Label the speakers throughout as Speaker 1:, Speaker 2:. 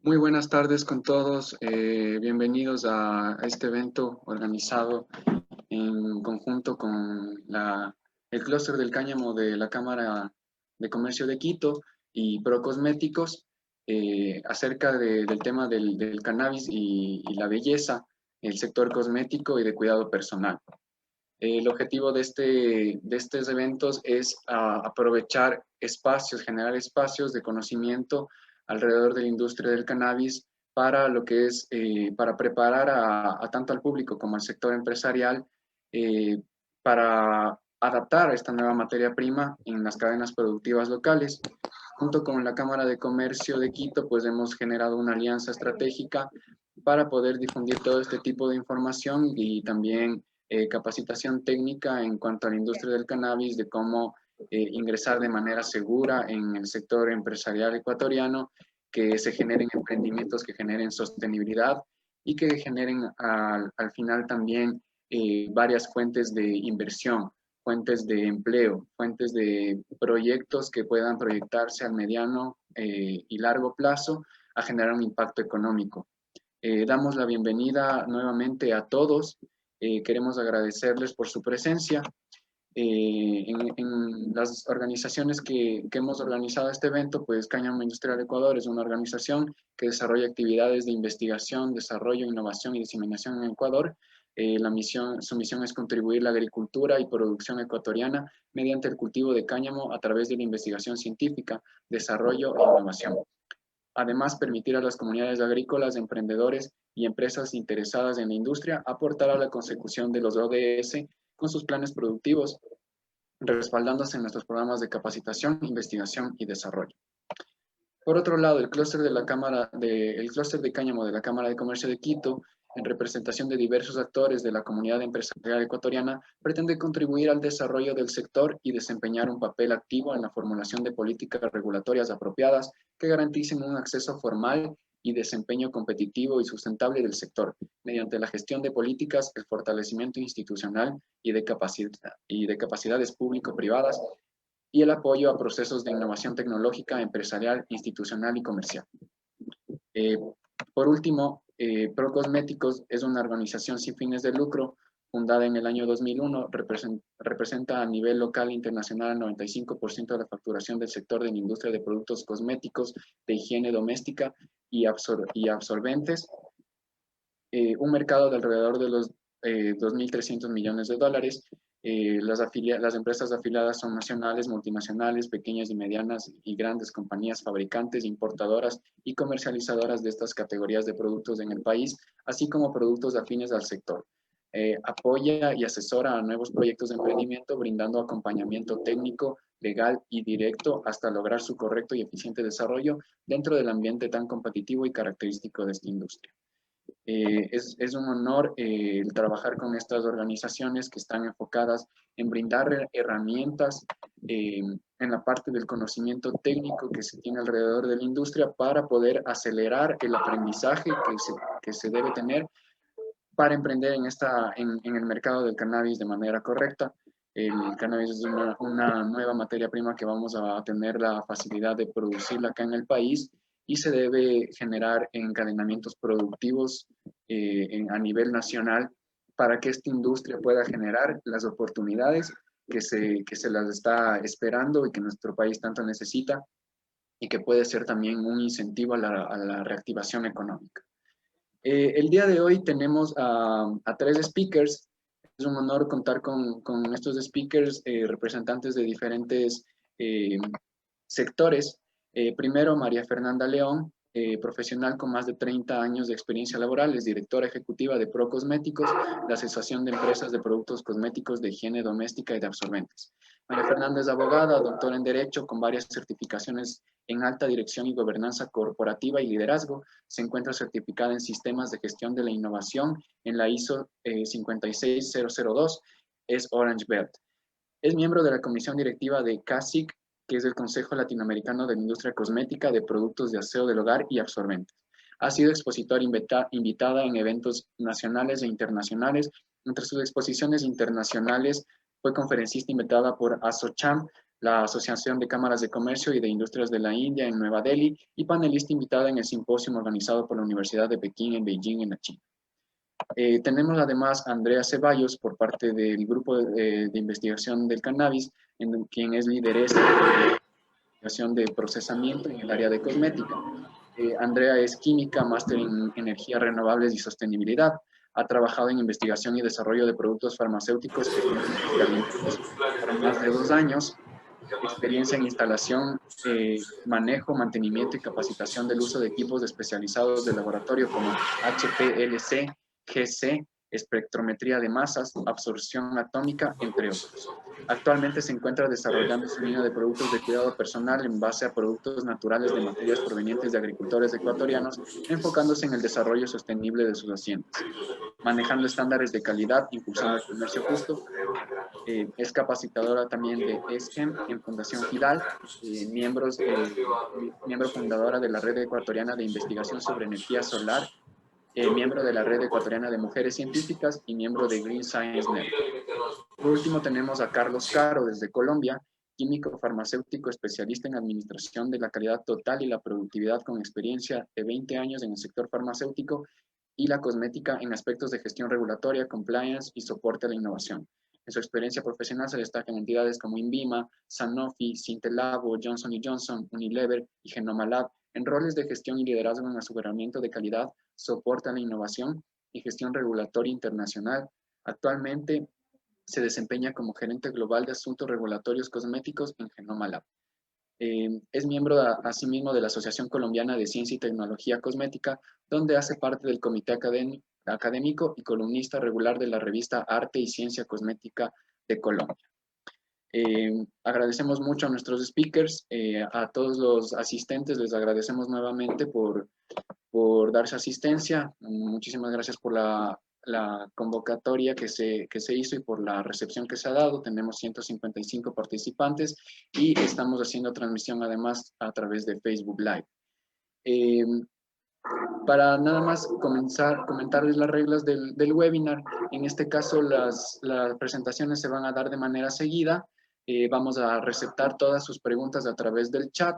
Speaker 1: Muy buenas tardes con todos. Bienvenidos a este evento organizado en conjunto con el clúster del cáñamo de la Cámara de Comercio de Quito y Procosméticos acerca del tema del cannabis y la belleza, el sector cosmético y de cuidado personal. El objetivo de estos eventos es aprovechar espacios, generar espacios de conocimiento alrededor de la industria del cannabis para lo que es, para preparar a tanto al público como al sector empresarial para adaptar esta nueva materia prima en las cadenas productivas locales. Junto con la Cámara de Comercio de Quito, pues hemos generado una alianza estratégica para poder difundir todo este tipo de información y también capacitación técnica en cuanto a la industria del cannabis, de cómo ingresar de manera segura en el sector empresarial ecuatoriano, que se generen emprendimientos que generen sostenibilidad y que generen al final también varias fuentes de inversión, fuentes de empleo, fuentes de proyectos que puedan proyectarse al mediano y largo plazo a generar un impacto económico. Damos la bienvenida nuevamente a todos. Queremos agradecerles por su presencia. En las organizaciones que hemos organizado este evento, pues Cáñamo Industrial Ecuador es una organización que desarrolla actividades de investigación, desarrollo, innovación y diseminación en Ecuador. Su misión es contribuir la agricultura y producción ecuatoriana mediante el cultivo de cáñamo a través de la investigación científica, desarrollo e innovación. Además, permitir a las comunidades agrícolas, emprendedores y empresas interesadas en la industria aportar a la consecución de los ODS con sus planes productivos, respaldándose en nuestros programas de capacitación, investigación y desarrollo. Por otro lado, el clúster de cáñamo de la Cámara de Comercio de Quito, en representación de diversos actores de la comunidad empresarial ecuatoriana, pretende contribuir al desarrollo del sector y desempeñar un papel activo en la formulación de políticas regulatorias apropiadas que garanticen un acceso formal y desempeño competitivo y sustentable del sector, mediante la gestión de políticas, el fortalecimiento institucional y de capacidades público-privadas, y el apoyo a procesos de innovación tecnológica, empresarial, institucional y comercial. Eh, por último, Procosméticos es una organización sin fines de lucro fundada en el año 2001, representa a nivel local e internacional el 95% de la facturación del sector de la industria de productos cosméticos, de higiene doméstica y absorbentes, un mercado de alrededor de los 2.300 millones de dólares. Las empresas afiliadas son nacionales, multinacionales, pequeñas y medianas y grandes compañías fabricantes, importadoras y comercializadoras de estas categorías de productos en el país, así como productos afines al sector. Apoya y asesora a nuevos proyectos de emprendimiento, brindando acompañamiento técnico, legal y directo hasta lograr su correcto y eficiente desarrollo dentro del ambiente tan competitivo y característico de esta industria. Es un honor el trabajar con estas organizaciones que están enfocadas en brindar herramientas en la parte del conocimiento técnico que se tiene alrededor de la industria para poder acelerar el aprendizaje que se debe tener para emprender en el mercado del cannabis de manera correcta. El cannabis es una nueva materia prima que vamos a tener la facilidad de producirla acá en el país y se debe generar encadenamientos productivos a nivel nacional para que esta industria pueda generar las oportunidades que se las está esperando y que nuestro país tanto necesita, y que puede ser también un incentivo a la reactivación económica. El día de hoy tenemos a 3 speakers. Es un honor contar con estos speakers, representantes de diferentes sectores. Primero, María Fernanda León, profesional con más de 30 años de experiencia laboral, es directora ejecutiva de Procosméticos, la Asociación de Empresas de Productos Cosméticos de Higiene Doméstica y de Absorbentes. María Fernanda es abogada, doctora en Derecho, con varias certificaciones en alta dirección y gobernanza corporativa y liderazgo. Se encuentra certificada en sistemas de gestión de la innovación en la ISO 56002, es Orange Belt. Es miembro de la comisión directiva de CASIC, que es el Consejo Latinoamericano de la Industria Cosmética de Productos de Aseo del Hogar y Absorbentes. Ha sido expositora invitada en eventos nacionales e internacionales. Entre sus exposiciones internacionales fue conferencista invitada por ASOCHAM, la Asociación de Cámaras de Comercio y de Industrias de la India en Nueva Delhi y panelista invitada en el simposio organizado por la Universidad de Pekín en Beijing, en la China. Tenemos además a Andrea Ceballos por parte del grupo de investigación del cannabis, en quien es lideresa de investigación de procesamiento en el área de cosmética. Andrea es química, máster en energías renovables y sostenibilidad. Ha trabajado en investigación y desarrollo de productos farmacéuticos por más de 2 años. Experiencia en instalación, manejo, mantenimiento y capacitación del uso de equipos especializados de laboratorio como HPLC, GC, espectrometría de masas, absorción atómica, entre otros. Actualmente se encuentra desarrollando su línea de productos de cuidado personal en base a productos naturales de materias provenientes de agricultores ecuatorianos, enfocándose en el desarrollo sostenible de sus haciendas, manejando estándares de calidad, impulsando el comercio justo. Es capacitadora también de ESGEM en Fundación FIDAL, miembro fundadora de la Red Ecuatoriana de Investigación sobre Energía Solar, miembro de la Red Ecuatoriana de Mujeres Científicas y miembro de Green Science Network. Por último tenemos a Carlos Caro desde Colombia, químico farmacéutico especialista en administración de la calidad total y la productividad con experiencia de 20 años en el sector farmacéutico y la cosmética en aspectos de gestión regulatoria, compliance y soporte a la innovación. En su experiencia profesional se destacan entidades como INVIMA, Sanofi, Cintelabo, Johnson & Johnson, Unilever y Genomalab en roles de gestión y liderazgo en aseguramiento de calidad, soporte a la innovación y gestión regulatoria internacional. Actualmente se desempeña como gerente global de asuntos regulatorios cosméticos en Genomalab. Es miembro asimismo de la Asociación Colombiana de Ciencia y Tecnología Cosmética, donde hace parte del comité académico y columnista regular de la revista Arte y Ciencia Cosmética de Colombia. Agradecemos mucho a nuestros speakers, a todos los asistentes, les agradecemos nuevamente por darse asistencia. Muchísimas gracias por la convocatoria que se hizo y por la recepción que se ha dado. Tenemos 155 participantes y estamos haciendo transmisión además a través de Facebook Live. Para nada más comentarles las reglas del webinar. En este caso, las presentaciones se van a dar de manera seguida. Vamos a receptar todas sus preguntas a través del chat.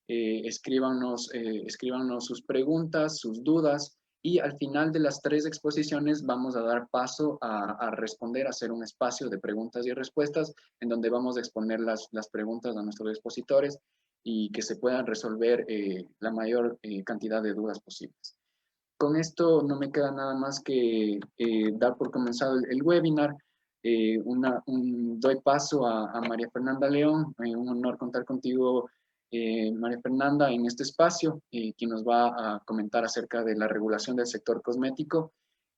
Speaker 1: Escríbanos sus preguntas, sus dudas, y al final de las 3 exposiciones vamos a dar paso a responder, a hacer un espacio de preguntas y respuestas en donde vamos a exponer las preguntas a nuestros expositores y que se puedan resolver la mayor cantidad de dudas posibles. Con esto no me queda nada más que dar por comenzado el webinar. Doy paso a María Fernanda León. Un honor contar contigo, María Fernanda, en este espacio, quien nos va a comentar acerca de la regulación del sector cosmético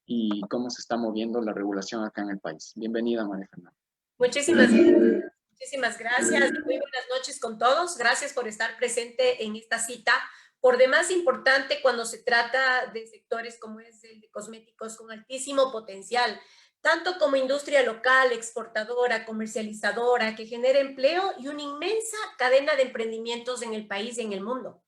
Speaker 1: y cómo se está moviendo la regulación acá en el país. Bienvenida, María Fernanda.
Speaker 2: Muchísimas gracias. Muy buenas noches con todos. Gracias por estar presente en esta cita. Por demás importante cuando se trata de sectores como es el de cosméticos con altísimo potencial, tanto como industria local, exportadora, comercializadora, que genera empleo y una inmensa cadena de emprendimientos en el país y en el mundo.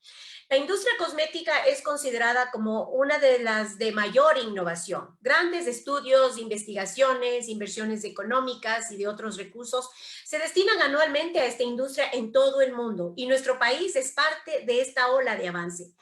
Speaker 2: La industria cosmética es considerada como una de las de mayor innovación. Grandes estudios, investigaciones, inversiones económicas y de otros recursos se destinan anualmente a esta industria en todo el mundo y nuestro país es parte de esta ola de avance.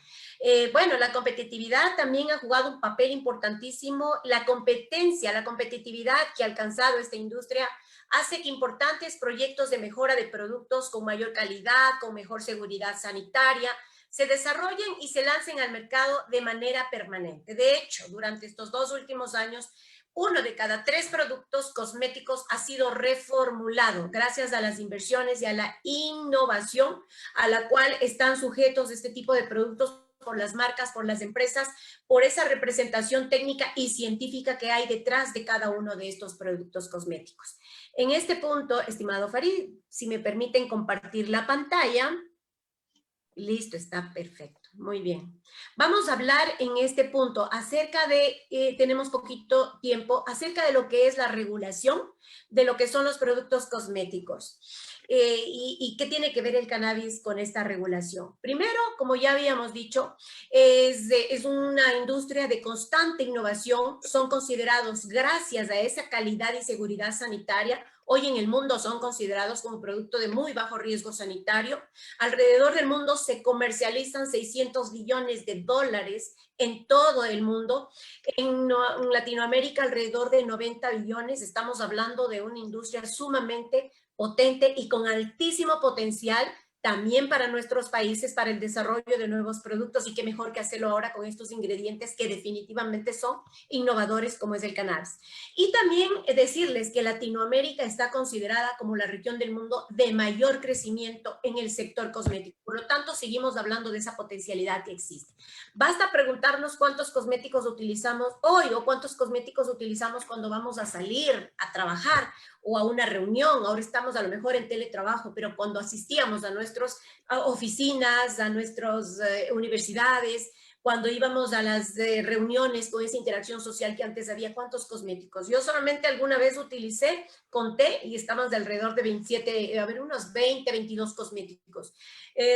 Speaker 2: Bueno, la competitividad también ha jugado un papel importantísimo. La competitividad que ha alcanzado esta industria hace que importantes proyectos de mejora de productos con mayor calidad, con mejor seguridad sanitaria, se desarrollen y se lancen al mercado de manera permanente. De hecho, durante estos 2 últimos años, 1 de cada 3 productos cosméticos ha sido reformulado gracias a las inversiones y a la innovación a la cual están sujetos este tipo de productos por las marcas, por las empresas, por esa representación técnica y científica que hay detrás de cada uno de estos productos cosméticos. En este punto, estimado Farid, si me permiten compartir la pantalla. Listo, está perfecto. Muy bien. Vamos a hablar en este punto acerca de, tenemos poquito tiempo, acerca de lo que es la regulación de lo que son los productos cosméticos. ¿Y qué tiene que ver el cannabis con esta regulación? Primero, como ya habíamos dicho, es una industria de constante innovación. Son considerados, gracias a esa calidad y seguridad sanitaria, hoy en el mundo son considerados como producto de muy bajo riesgo sanitario. Alrededor del mundo se comercializan 600 billones de dólares en todo el mundo. En Latinoamérica alrededor de 90 billones. Estamos hablando de una industria sumamente potente y con altísimo potencial también para nuestros países, para el desarrollo de nuevos productos, y qué mejor que hacerlo ahora con estos ingredientes que definitivamente son innovadores como es el cannabis. Y también decirles que Latinoamérica está considerada como la región del mundo de mayor crecimiento en el sector cosmético. Por lo tanto, seguimos hablando de esa potencialidad que existe. Basta preguntarnos cuántos cosméticos utilizamos hoy o cuántos cosméticos utilizamos cuando vamos a salir a trabajar o a una reunión. Ahora estamos a lo mejor en teletrabajo, pero cuando asistíamos a nuestras oficinas, a nuestras universidades, cuando íbamos a las reuniones con esa interacción social que antes había, ¿cuántos cosméticos? Yo solamente alguna vez utilicé, conté, y estamos de alrededor de 27, unos 20, 22 cosméticos.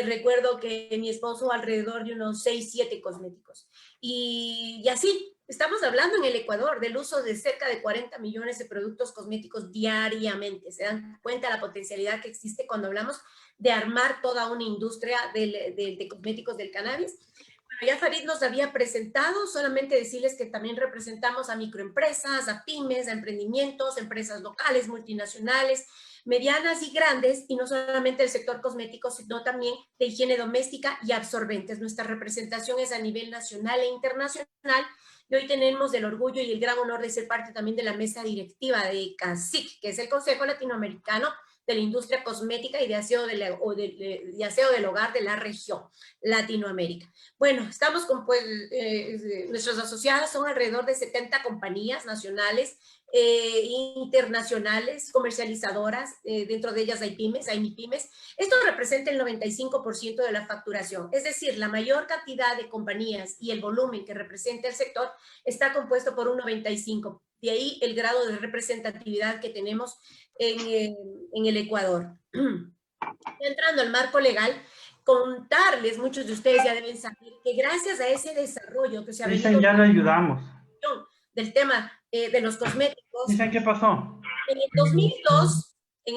Speaker 2: Recuerdo que mi esposo alrededor de unos 6, 7 cosméticos. Y así, estamos hablando en el Ecuador del uso de cerca de 40 millones de productos cosméticos diariamente. Se dan cuenta de la potencialidad que existe cuando hablamos de armar toda una industria de cosméticos del cannabis. Bueno, ya Farid nos había presentado, solamente decirles que también representamos a microempresas, a pymes, a emprendimientos, empresas locales, multinacionales, medianas y grandes, y no solamente del sector cosmético, sino también de higiene doméstica y absorbentes. Nuestra representación es a nivel nacional e internacional, y hoy tenemos el orgullo y el gran honor de ser parte también de la mesa directiva de CACIC, que es el Consejo Latinoamericano de la Industria Cosmética y de Aseo, de aseo del Hogar de la región Latinoamérica. Bueno, estamos con, pues, nuestros asociados son alrededor de 70 compañías nacionales, internacionales, comercializadoras, dentro de ellas hay pymes, hay MIPYMES. Esto representa el 95% de la facturación, es decir, la mayor cantidad de compañías y el volumen que representa el sector está compuesto por un 95%. De ahí el grado de representatividad que tenemos en el Ecuador. Entrando al marco legal, contarles, muchos de ustedes ya deben saber que gracias a ese desarrollo que se ha venido...
Speaker 3: Dicen, ya le ayudamos.
Speaker 2: Del tema de los cosméticos.
Speaker 3: Dicen, ¿qué pasó?
Speaker 2: En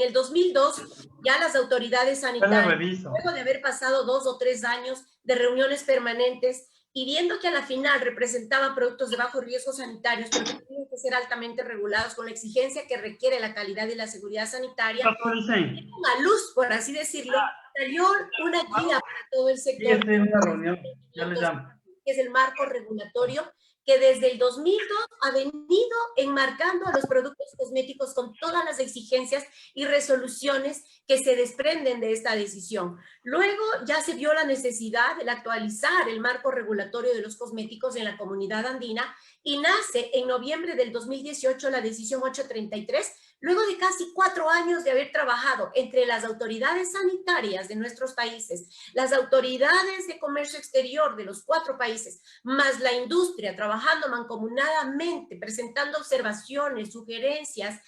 Speaker 2: el 2002 ya las autoridades sanitarias, luego de haber pasado 2 o 3 años de reuniones permanentes y viendo que a la final representaban productos de bajo riesgo sanitarios, pero que tienen que ser altamente regulados con la exigencia que requiere la calidad y la seguridad sanitaria, una luz, por así decirlo, salió una guía para todo el sector.
Speaker 3: Sí, una reunión, ya le llamo.
Speaker 2: Que es el marco regulatorio, que desde el 2002 ha venido enmarcando a los productos cosméticos con todas las exigencias y resoluciones que se desprenden de esta decisión. Luego ya se vio la necesidad de actualizar el marco regulatorio de los cosméticos en la comunidad andina y nace en noviembre del 2018 la decisión 833, luego de casi 4 años de haber trabajado entre las autoridades sanitarias de nuestros países, las autoridades de comercio exterior de los 4 países, más la industria, trabajando mancomunadamente, presentando observaciones, sugerencias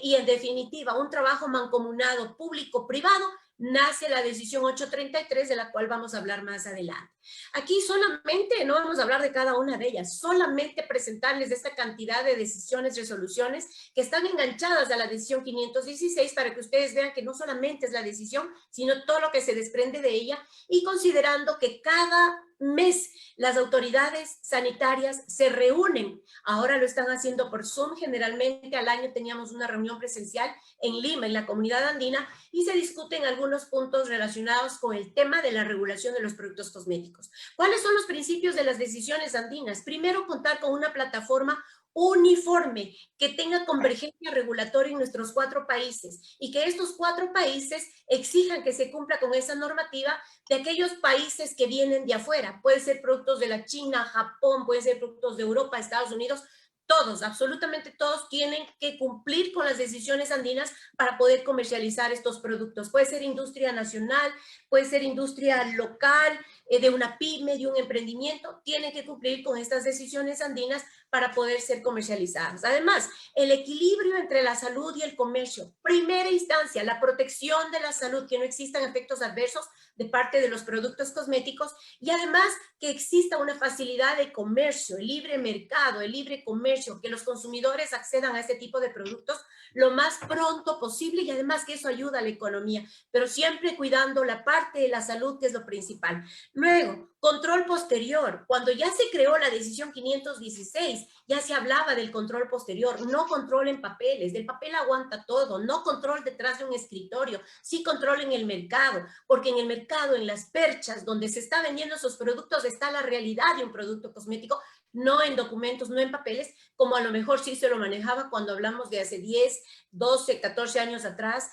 Speaker 2: y en definitiva un trabajo mancomunado público-privado, nace la decisión 833, de la cual vamos a hablar más adelante. Aquí solamente, no vamos a hablar de cada una de ellas, solamente presentarles esta cantidad de decisiones, resoluciones que están enganchadas a la decisión 516 para que ustedes vean que no solamente es la decisión, sino todo lo que se desprende de ella, y considerando que cada mes las autoridades sanitarias se reúnen. Ahora lo están haciendo por Zoom, generalmente al año teníamos una reunión presencial en Lima, en la comunidad andina, y se discuten algunos puntos relacionados con el tema de la regulación de los productos cosméticos. ¿Cuáles son los principios de las decisiones andinas? Primero, contar con una plataforma uniforme, que tenga convergencia regulatoria en nuestros 4 países y que estos 4 países exijan que se cumpla con esa normativa de aquellos países que vienen de afuera. Pueden ser productos de la China, Japón, pueden ser productos de Europa, Estados Unidos. Todos, absolutamente todos, tienen que cumplir con las decisiones andinas para poder comercializar estos productos. Puede ser industria nacional, puede ser industria local, de una pyme, de un emprendimiento, tienen que cumplir con estas decisiones andinas para poder ser comercializadas. Además, el equilibrio entre la salud y el comercio. Primera instancia, la protección de la salud, que no existan efectos adversos de parte de los productos cosméticos, y además que exista una facilidad de comercio, el libre mercado, el libre comercio, que los consumidores accedan a este tipo de productos lo más pronto posible, y además que eso ayuda a la economía, pero siempre cuidando la parte de la salud, que es lo principal. Luego, control posterior. Cuando ya se creó la decisión 516, ya se hablaba del control posterior, no control en papeles, del papel aguanta todo, no control detrás de un escritorio, sí control en el mercado, porque en el mercado, en las perchas, donde se está vendiendo esos productos, está la realidad de un producto cosmético, no en documentos, no en papeles, como a lo mejor sí se lo manejaba cuando hablamos de hace 10, 12, 14 años atrás,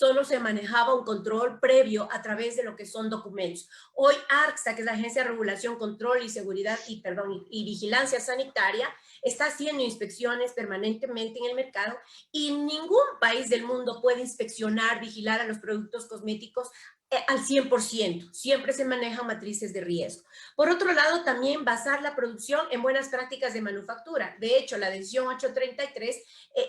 Speaker 2: solo se manejaba un control previo a través de lo que son documentos. Hoy ARCSA, que es la Agencia de Regulación, Control y Seguridad y Vigilancia Sanitaria, está haciendo inspecciones permanentemente en el mercado, y ningún país del mundo puede inspeccionar, vigilar a los productos cosméticos al 100%, siempre se manejan matrices de riesgo. Por otro lado, también basar la producción en buenas prácticas de manufactura. De hecho, la decisión 833,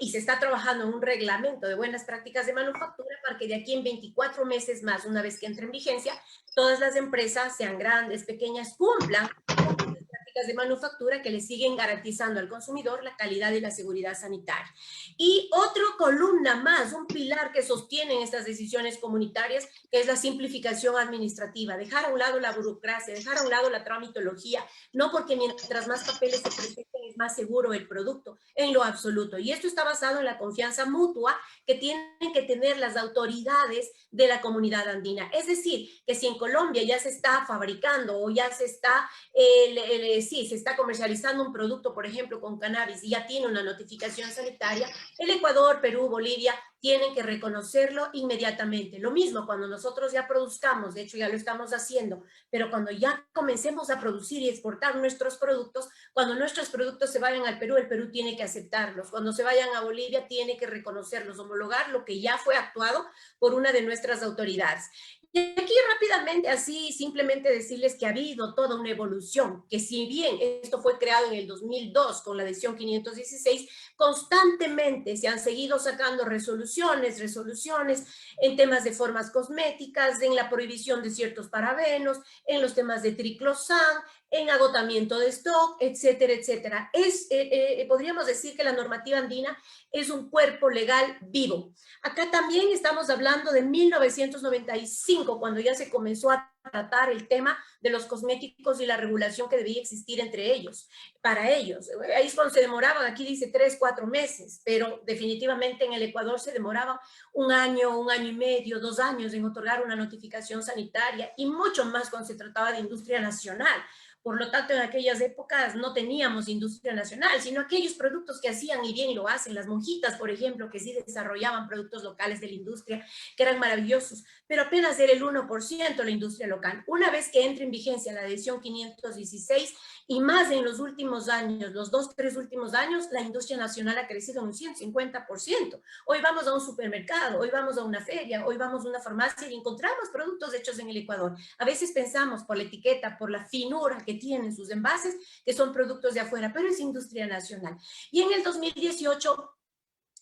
Speaker 2: y se está trabajando en un reglamento de buenas prácticas de manufactura para que de aquí en 24 meses más, una vez que entre en vigencia, todas las empresas, sean grandes, pequeñas, cumplan prácticas de manufactura que le siguen garantizando al consumidor la calidad y la seguridad sanitaria. Y otra columna más, un pilar que sostienen estas decisiones comunitarias, que es la simplificación administrativa, dejar a un lado la burocracia, dejar a un lado la tramitología, no porque mientras más papeles se presenten es más seguro el producto, en lo absoluto. Y esto está basado en la confianza mutua que tienen que tener las autoridades de la comunidad andina. Es decir, que si en Colombia ya se está fabricando o ya se está, sí, se está comercializando un producto, por ejemplo, con cannabis, y ya tiene una notificación sanitaria, el Ecuador, Perú, Bolivia tienen que reconocerlo inmediatamente. Lo mismo cuando nosotros ya produzcamos, de hecho ya lo estamos haciendo, pero cuando ya comencemos a producir y exportar nuestros productos, cuando nuestros productos se vayan al Perú, el Perú tiene que aceptarlos. Cuando se vayan a Bolivia, tiene que reconocerlos, homologar lo que ya fue actuado por una de nuestras autoridades. Y aquí rápidamente, así simplemente decirles que ha habido toda una evolución, que si bien esto fue creado en el 2002 con la decisión 516, constantemente se han seguido sacando resoluciones en temas de formas cosméticas, en la prohibición de ciertos parabenos, en los temas de triclosan, en agotamiento de stock, etcétera, etcétera. Podríamos decir que la normativa andina es un cuerpo legal vivo. Acá también estamos hablando de 1995, cuando ya se comenzó a tratar el tema de los cosméticos y la regulación que debía existir entre ellos, para ellos. Ahí es cuando se demoraban, aquí dice 3, 4 meses, pero definitivamente en el Ecuador se demoraba un año y medio, 2 años en otorgar una notificación sanitaria, y mucho más cuando se trataba de industria nacional. Por lo tanto, en aquellas épocas no teníamos industria nacional, sino aquellos productos que hacían, y bien lo hacen, las monjitas, por ejemplo, que sí desarrollaban productos locales de la industria, que eran maravillosos, pero apenas era el 1% la industria local. Una vez que entre en vigencia la decisión 516, y más en los últimos años, los 2, 3 últimos años, la industria nacional ha crecido un 150%. Hoy vamos a un supermercado, hoy vamos a una feria, hoy vamos a una farmacia y encontramos productos hechos en el Ecuador. A veces pensamos por la etiqueta, por la finura que tienen sus envases, que son productos de afuera, pero es industria nacional. Y en el 2018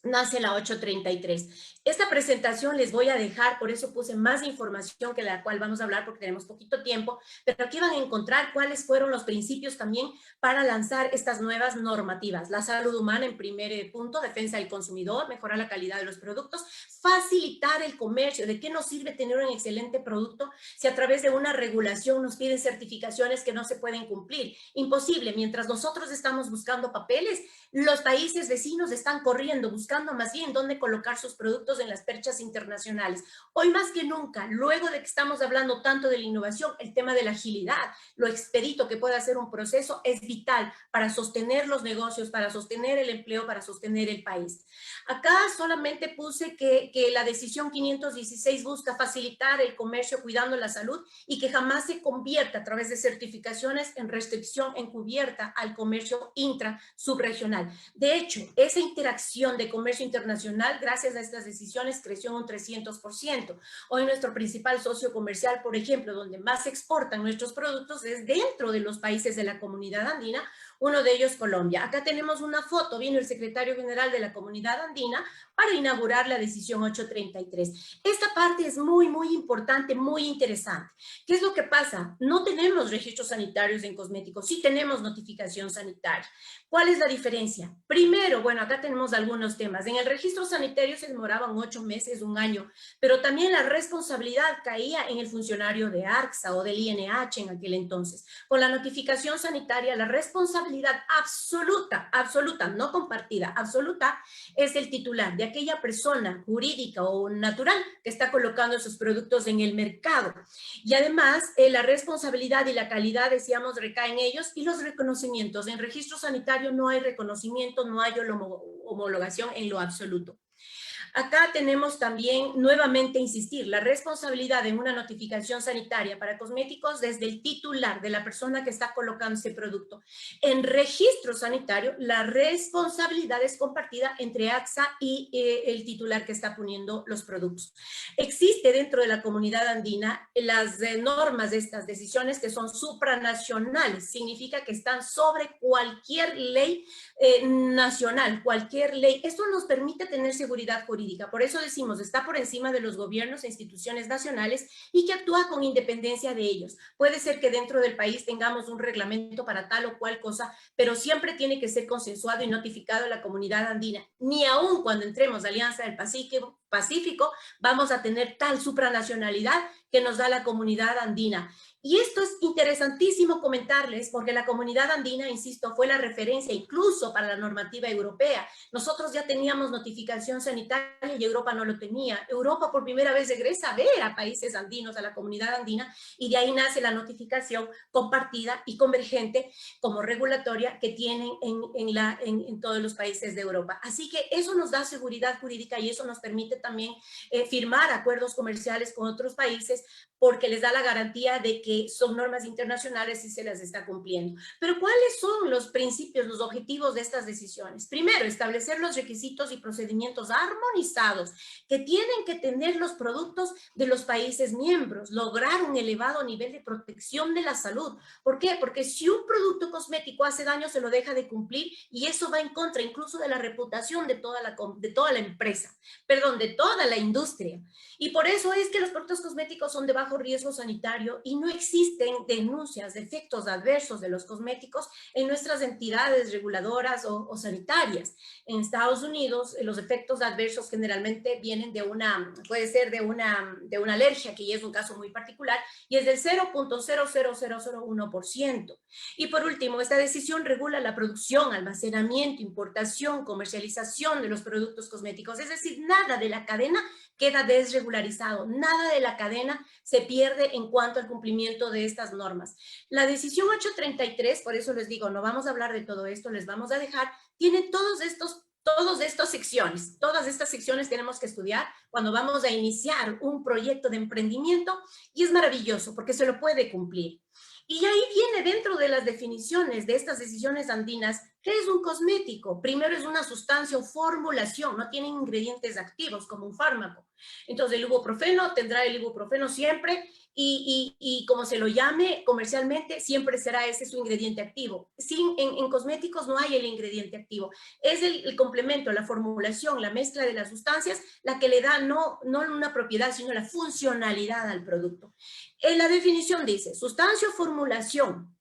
Speaker 2: nace la 833. Esta presentación les voy a dejar, por eso puse más información que la cual vamos a hablar porque tenemos poquito tiempo, pero aquí van a encontrar cuáles fueron los principios también para lanzar estas nuevas normativas. La salud humana en primer punto, defensa del consumidor, mejorar la calidad de los productos, facilitar el comercio. ¿De qué nos sirve tener un excelente producto si a través de una regulación nos piden certificaciones que no se pueden cumplir? Imposible. Mientras nosotros estamos buscando papeles, los países vecinos están corriendo, buscando más bien dónde colocar sus productos en las perchas internacionales. Hoy más que nunca, luego de que estamos hablando tanto de la innovación, el tema de la agilidad, lo expedito que puede hacer un proceso, es vital para sostener los negocios, para sostener el empleo, para sostener el país. Acá solamente puse que la decisión 516 busca facilitar el comercio cuidando la salud, y que jamás se convierta a través de certificaciones en restricción encubierta al comercio intra-subregional. De hecho, esa interacción de comercio internacional, gracias a estas decisiones, creció en un 300%. Hoy nuestro principal socio comercial, por ejemplo, donde más se exportan nuestros productos es dentro de los países de la Comunidad Andina, uno de ellos Colombia. Acá tenemos una foto, vino el secretario general de la Comunidad Andina para inaugurar la decisión 833. Esta parte es muy, muy importante, muy interesante. ¿Qué es lo que pasa? No tenemos registros sanitarios en cosméticos, sí tenemos notificación sanitaria. ¿Cuál es la diferencia? Primero, bueno, acá tenemos algunos temas. En el registro sanitario se demoraban 8 meses, 1 año, pero también la responsabilidad caía en el funcionario de ARCSA o del INH en aquel entonces. Con la notificación sanitaria, la responsabilidad absoluta, absoluta, no compartida, absoluta, es el titular de aquella persona jurídica o natural que está colocando esos productos en el mercado. Y además, la responsabilidad y la calidad, decíamos, recaen en ellos, y los reconocimientos. En registro sanitario no hay reconocimiento, no hay homologación en lo absoluto. Acá tenemos también, nuevamente insistir, la responsabilidad en una notificación sanitaria para cosméticos desde el titular de la persona que está colocando ese producto. En registro sanitario, la responsabilidad es compartida entre AXA y el titular que está poniendo los productos. Existe dentro de la Comunidad Andina las normas de estas decisiones que son supranacionales, significa que están sobre cualquier ley nacional, cualquier ley. Esto nos permite tener seguridad jurídica. Por eso decimos, está por encima de los gobiernos e instituciones nacionales y que actúa con independencia de ellos. Puede ser que dentro del país tengamos un reglamento para tal o cual cosa, pero siempre tiene que ser consensuado y notificado a la Comunidad Andina. Ni aún cuando entremos a Alianza del Pacífico vamos a tener tal supranacionalidad que nos da la Comunidad Andina. Y esto es interesantísimo comentarles porque la Comunidad Andina, insisto, fue la referencia incluso para la normativa europea. Nosotros ya teníamos notificación sanitaria y Europa no lo tenía. Europa por primera vez regresa a ver a países andinos, a la Comunidad Andina, y de ahí nace la notificación compartida y convergente como regulatoria que tienen en todos los países de Europa. Así que eso nos da seguridad jurídica y eso nos permite también firmar acuerdos comerciales con otros países porque les da la garantía de que son normas internacionales y se las está cumpliendo. Pero ¿cuáles son los principios, los objetivos de estas decisiones? Primero, establecer los requisitos y procedimientos armonizados que tienen que tener los productos de los países miembros, lograr un elevado nivel de protección de la salud. ¿Por qué? Porque si un producto cosmético hace daño, se lo deja de cumplir y eso va en contra incluso de la reputación de toda la empresa, perdón, de toda la industria. Y por eso es que los productos cosméticos son de bajo riesgo sanitario y no existen denuncias de efectos adversos de los cosméticos en nuestras entidades reguladoras o sanitarias. En Estados Unidos, los efectos adversos generalmente vienen puede ser de una alergia, que ya es un caso muy particular, y es del 0.00001%. Y por último, esta decisión regula la producción, almacenamiento, importación, comercialización de los productos cosméticos, es decir, nada de la cadena queda desregularizado, nada de la cadena se pierde en cuanto al cumplimiento de estas normas. La decisión 833, por eso les digo, no vamos a hablar de todo esto, les vamos a dejar, tiene todas estas secciones tenemos que estudiar cuando vamos a iniciar un proyecto de emprendimiento y es maravilloso porque se lo puede cumplir. Y ahí viene dentro de las definiciones de estas decisiones andinas, ¿qué es un cosmético? Primero es una sustancia o formulación, no tiene ingredientes activos como un fármaco. Entonces el ibuprofeno tendrá el ibuprofeno siempre y como se lo llame comercialmente, siempre será ese su ingrediente activo. En cosméticos no hay el ingrediente activo, es el complemento, la formulación, la mezcla de las sustancias, la que le da no una propiedad, sino la funcionalidad al producto. En la definición dice, sustancia o formulación,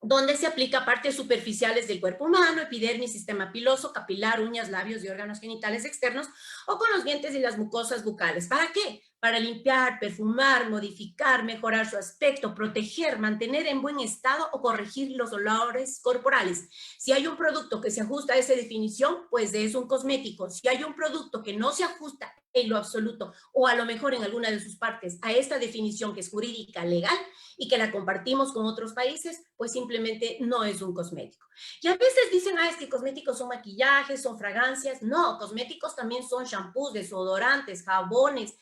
Speaker 2: donde se aplica partes superficiales del cuerpo humano, epidermis, sistema piloso, capilar, uñas, labios y órganos genitales externos, o con los dientes y las mucosas bucales. ¿Para qué? Para limpiar, perfumar, modificar, mejorar su aspecto, proteger, mantener en buen estado o corregir los olores corporales. Si hay un producto que se ajusta a esa definición, pues es un cosmético. Si hay un producto que no se ajusta en lo absoluto o a lo mejor en alguna de sus partes a esta definición que es jurídica, legal y que la compartimos con otros países, pues pues simplemente no es un cosmético. Y a veces dicen, es que cosméticos son maquillajes, son fragancias. No, cosméticos también son shampoos, desodorantes, jabones,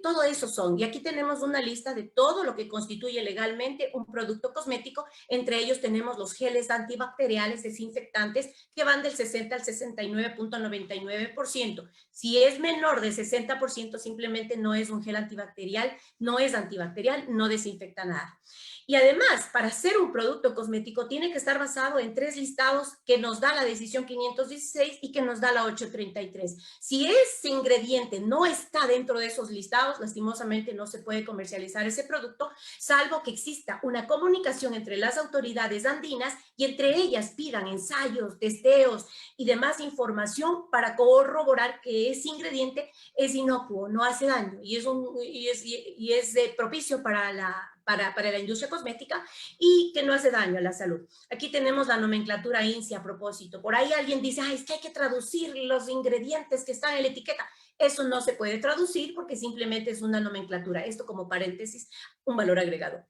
Speaker 2: todo eso son. Y aquí tenemos una lista de todo lo que constituye legalmente un producto cosmético. Entre ellos tenemos los geles antibacteriales, desinfectantes, que van del 60 al 69.99%. Si es menor del 60%, simplemente no es un gel antibacterial, no desinfecta nada. Y además, para ser un producto cosmético, tiene que estar basado en 3 listados que nos da la decisión 516 y que nos da la 833. Si ese ingrediente no está dentro de esos listados, lastimosamente no se puede comercializar ese producto, salvo que exista una comunicación entre las autoridades andinas y entre ellas pidan ensayos, testeos y demás información para corroborar que ese ingrediente es inocuo, no hace daño y es propicio para la industria cosmética y que no hace daño a la salud. Aquí tenemos la nomenclatura INSI a propósito. Por ahí alguien dice, es que hay que traducir los ingredientes que están en la etiqueta. Eso no se puede traducir porque simplemente es una nomenclatura. Esto como paréntesis, un valor agregado.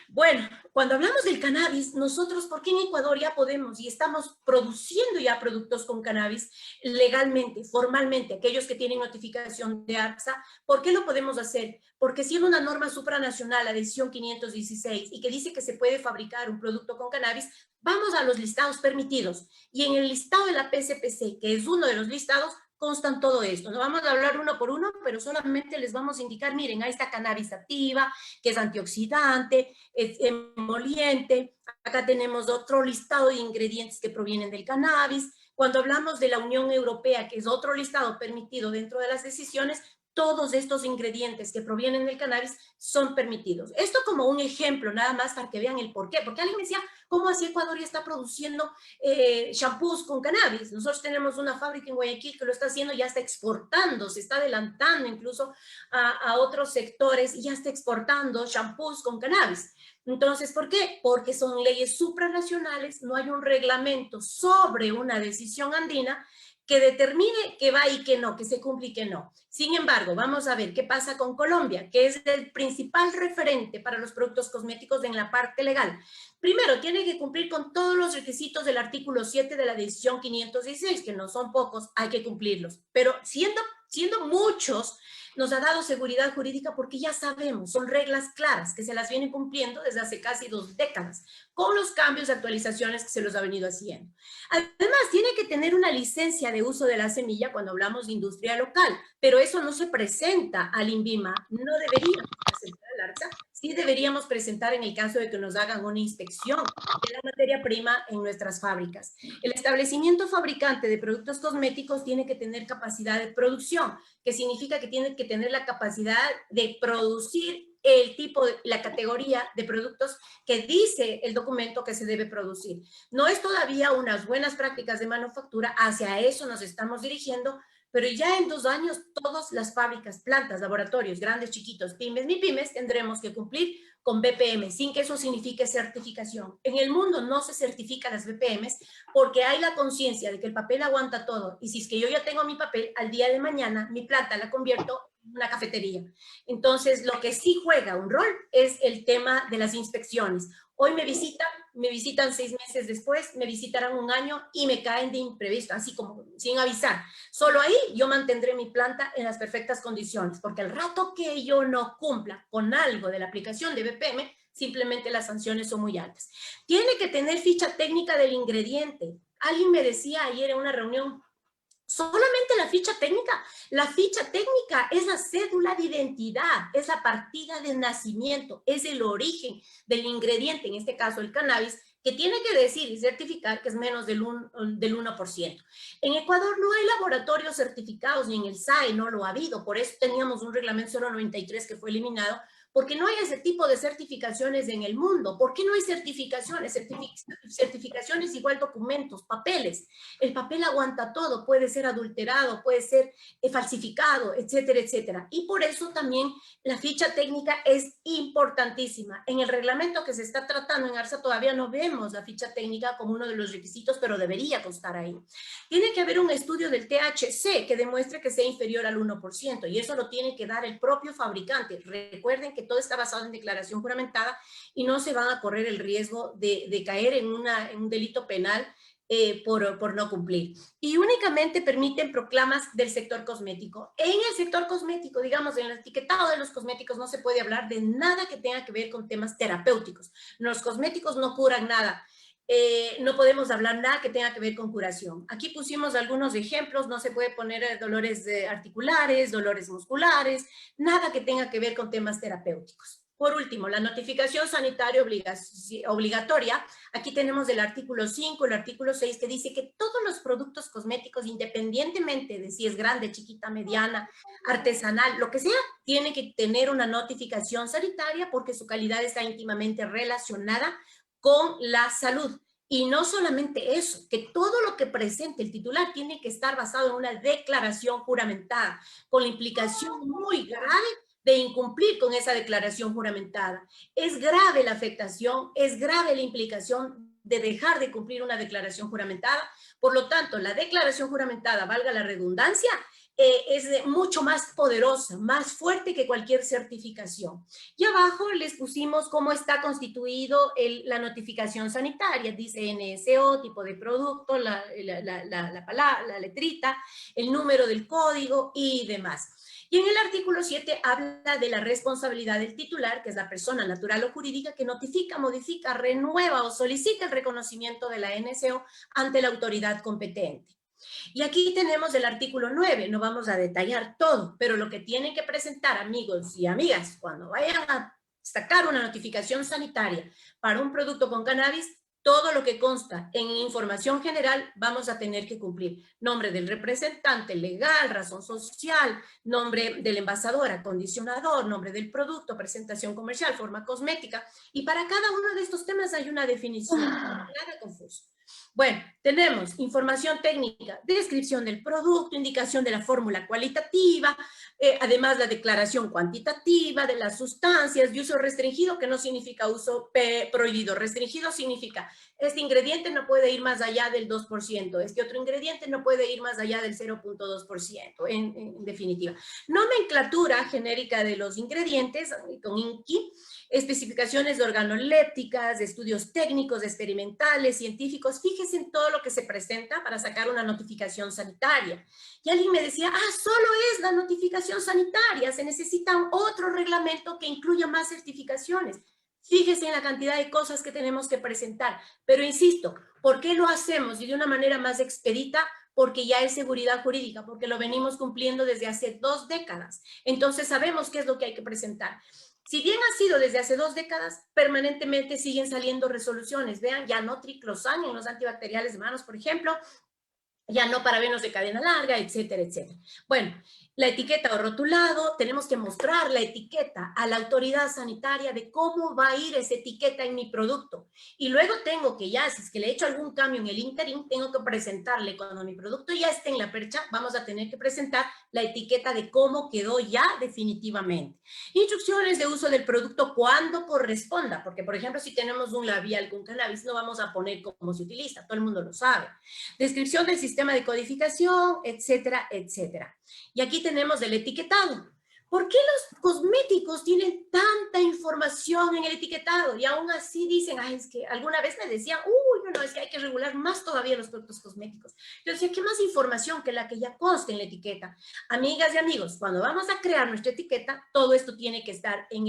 Speaker 2: Bueno, cuando hablamos del cannabis, nosotros, ¿por qué en Ecuador ya podemos y estamos produciendo ya productos con cannabis legalmente, formalmente, aquellos que tienen notificación de ARSA? ¿Por qué lo podemos hacer? Porque siendo una norma supranacional, la decisión 516, y que dice que se puede fabricar un producto con cannabis, vamos a los listados permitidos. Y en el listado de la PCPC, que es uno de los listados, constan todo esto. No vamos a hablar uno por uno, pero solamente les vamos a indicar, miren, ahí está cannabis activa, que es antioxidante, es emoliente. Acá tenemos otro listado de ingredientes que provienen del cannabis. Cuando hablamos de la Unión Europea, que es otro listado permitido dentro de las decisiones, todos estos ingredientes que provienen del cannabis son permitidos. Esto como un ejemplo, nada más para que vean el por qué. Porque alguien me decía, ¿cómo así Ecuador ya está produciendo shampoos con cannabis? Nosotros tenemos una fábrica en Guayaquil que lo está haciendo, ya está exportando, se está adelantando incluso a otros sectores y ya está exportando shampoos con cannabis. Entonces, ¿por qué? Porque son leyes supranacionales, no hay un reglamento sobre una decisión andina que determine que va y que no, que se cumple y que no. Sin embargo, vamos a ver qué pasa con Colombia, que es el principal referente para los productos cosméticos en la parte legal. Primero, tiene que cumplir con todos los requisitos del artículo 7 de la decisión 516, que no son pocos, hay que cumplirlos. Pero siendo muchos, nos ha dado seguridad jurídica porque ya sabemos, son reglas claras que se las vienen cumpliendo desde hace casi 2 décadas, con los cambios y actualizaciones que se los ha venido haciendo. Además, tiene que tener una licencia de uso de la semilla cuando hablamos de industria local, pero eso no se presenta al INVIMA, no deberíamos presentar al ARSA, sí deberíamos presentar en el caso de que nos hagan una inspección de la materia prima en nuestras fábricas. El establecimiento fabricante de productos cosméticos tiene que tener capacidad de producción, que significa que tiene que tener la capacidad de producir el tipo, la categoría de productos que dice el documento que se debe producir. No es todavía unas buenas prácticas de manufactura, hacia eso nos estamos dirigiendo, pero ya en 2 años todas las fábricas, plantas, laboratorios, grandes, chiquitos, pymes, MIPYMES, tendremos que cumplir con BPM, sin que eso signifique certificación. En el mundo no se certifican las BPMs porque hay la conciencia de que el papel aguanta todo, y si es que yo ya tengo mi papel, al día de mañana mi planta la convierto en una cafetería. Entonces, lo que sí juega un rol es el tema de las inspecciones. Hoy me visitan 6 meses después, me visitarán 1 año y me caen de imprevisto, así como sin avisar. Solo ahí yo mantendré mi planta en las perfectas condiciones, porque el rato que yo no cumpla con algo de la aplicación de BPM, simplemente las sanciones son muy altas. Tiene que tener ficha técnica del ingrediente. Alguien me decía ayer en una reunión, solamente la ficha técnica es la cédula de identidad, es la partida de nacimiento, es el origen del ingrediente, en este caso el cannabis, que tiene que decir y certificar que es menos del 1%. En Ecuador no hay laboratorios certificados, ni en el SAE no lo ha habido, por eso teníamos un reglamento 093 que fue eliminado, porque no hay ese tipo de certificaciones en el mundo. ¿Por qué no hay certificaciones? Certificaciones igual documentos, papeles. El papel aguanta todo, puede ser adulterado, puede ser falsificado, etcétera, etcétera. Y por eso también la ficha técnica es importantísima. En el reglamento que se está tratando en ARSA todavía no vemos la ficha técnica como uno de los requisitos, pero debería constar ahí. Tiene que haber un estudio del THC que demuestre que sea inferior al 1%, y eso lo tiene que dar el propio fabricante. Recuerden que todo está basado en declaración juramentada y no se van a correr el riesgo de caer en un delito penal por no cumplir. Y únicamente permiten proclamas del sector cosmético. En el sector cosmético, digamos, en el etiquetado de los cosméticos no se puede hablar de nada que tenga que ver con temas terapéuticos. Los cosméticos no curan nada. No podemos hablar nada que tenga que ver con curación. Aquí pusimos algunos ejemplos, no se puede poner dolores articulares, dolores musculares, nada que tenga que ver con temas terapéuticos. Por último, la notificación sanitaria obligatoria. Aquí tenemos el artículo 5, el artículo 6, que dice que todos los productos cosméticos, independientemente de si es grande, chiquita, mediana, artesanal, lo que sea, tienen que tener una notificación sanitaria porque su calidad está íntimamente relacionada con la salud. Y no solamente eso, que todo lo que presente el titular tiene que estar basado en una declaración juramentada, con la implicación muy grave de incumplir con esa declaración juramentada. Es grave la afectación, es grave la implicación de dejar de cumplir una declaración juramentada. Por lo tanto, la declaración juramentada, valga la redundancia, es mucho más poderosa, más fuerte que cualquier certificación. Y abajo les pusimos cómo está constituido la notificación sanitaria. Dice NSO, tipo de producto, la letrita, el número del código y demás. Y en el artículo 7 habla de la responsabilidad del titular, que es la persona natural o jurídica que notifica, modifica, renueva o solicita el reconocimiento de la NSO ante la autoridad competente. Y aquí tenemos el artículo 9, no vamos a detallar todo, pero lo que tienen que presentar, amigos y amigas, cuando vayan a sacar una notificación sanitaria para un producto con cannabis, todo lo que consta en información general vamos a tener que cumplir. Nombre del representante legal, razón social, nombre del envasador, acondicionador, nombre del producto, presentación comercial, forma cosmética. Y para cada uno de estos temas hay una definición, nada confuso. Bueno, tenemos información técnica, descripción del producto, indicación de la fórmula cualitativa, además la declaración cuantitativa de las sustancias de uso restringido, que no significa uso prohibido. Restringido significa, este ingrediente no puede ir más allá del 2%, este otro ingrediente no puede ir más allá del 0.2%, en definitiva. Nomenclatura genérica de los ingredientes, con INCI, especificaciones de organolépticas, de estudios técnicos, experimentales, científicos. Fíjese en todo lo que se presenta para sacar una notificación sanitaria. Y alguien me decía, solo es la notificación sanitaria, se necesita otro reglamento que incluya más certificaciones. Fíjese en la cantidad de cosas que tenemos que presentar. Pero insisto, ¿por qué lo hacemos? Y de una manera más expedita, porque ya es seguridad jurídica, porque lo venimos cumpliendo desde hace 2 décadas. Entonces sabemos qué es lo que hay que presentar. Si bien ha sido desde hace 2 décadas, permanentemente siguen saliendo resoluciones. Vean, ya no triclosan en los antibacteriales de manos, por ejemplo, ya no parabenos de cadena larga, etcétera, etcétera. Bueno, la etiqueta o rotulado, tenemos que mostrar la etiqueta a la autoridad sanitaria de cómo va a ir esa etiqueta en mi producto. Y luego tengo que ya, si es que le he hecho algún cambio en el ínterin, tengo que presentarle, cuando mi producto ya esté en la percha, vamos a tener que presentar la etiqueta de cómo quedó ya definitivamente. Instrucciones de uso del producto cuando corresponda, porque por ejemplo, si tenemos un labial con cannabis, no vamos a poner cómo se utiliza, todo el mundo lo sabe. Descripción del sistema de codificación, etcétera, etcétera. Y aquí tenemos el etiquetado. ¿Por qué los cosméticos tienen tanta información en el etiquetado? Y aún así dicen, es que alguna vez me decían, no, es que hay que regular más todavía los productos cosméticos. Yo decía, ¿qué más información que la que ya consta en la etiqueta? Amigas y amigos, cuando vamos a crear nuestra etiqueta, todo esto tiene que estar en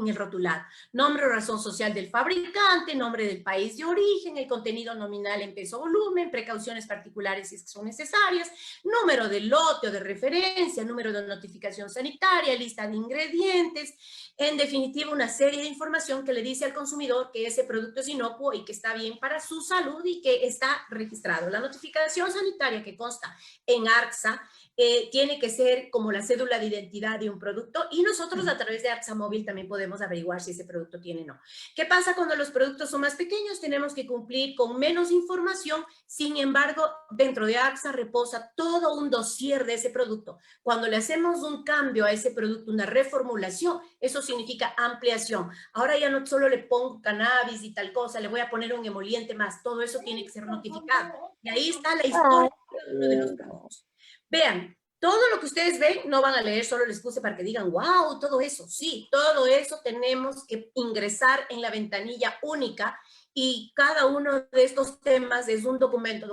Speaker 2: el rotulado. Nombre o razón social del fabricante, nombre del país de origen, el contenido nominal en peso o volumen, precauciones particulares si es que son necesarias, número de lote o de referencia, número de notificación sanitaria, lista de ingredientes, en definitiva una serie de información que le dice al consumidor que ese producto es inocuo y que está bien para su salud y que está registrado. La notificación sanitaria que consta en ARCSA tiene que ser como la cédula de identidad de un producto y nosotros a través de ARCSA Móvil también podemos averiguar si ese producto tiene o no. ¿Qué pasa cuando los productos son más pequeños? Tenemos que cumplir con menos información, sin embargo, dentro de ARCSA reposa todo un dossier de ese producto. Cuando le hacemos un cambio a ese producto, una reformulación, eso significa ampliación. Ahora ya no solo le pongo cannabis y tal cosa, le voy a poner un emoliente más, todo eso tiene que ser notificado. Y ahí está la historia de cada uno de los productos. Vean, Todo lo que ustedes ven no van a leer, solo les puse para que digan, wow, todo eso. Sí, todo eso tenemos que ingresar en la ventanilla única y cada uno de estos temas es un documento.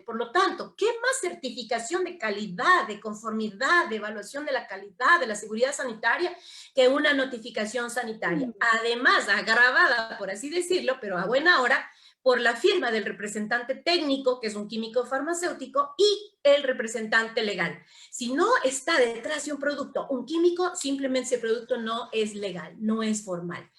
Speaker 2: Por lo tanto, ¿qué más certificación de calidad, de conformidad, de evaluación de la calidad, de la seguridad sanitaria que una notificación sanitaria? Además, agravada, por así decirlo, pero a buena hora, por la firma del representante técnico, que es un químico farmacéutico, y el representante legal. Si no está detrás de un producto un químico, simplemente ese producto no es legal, no es formal.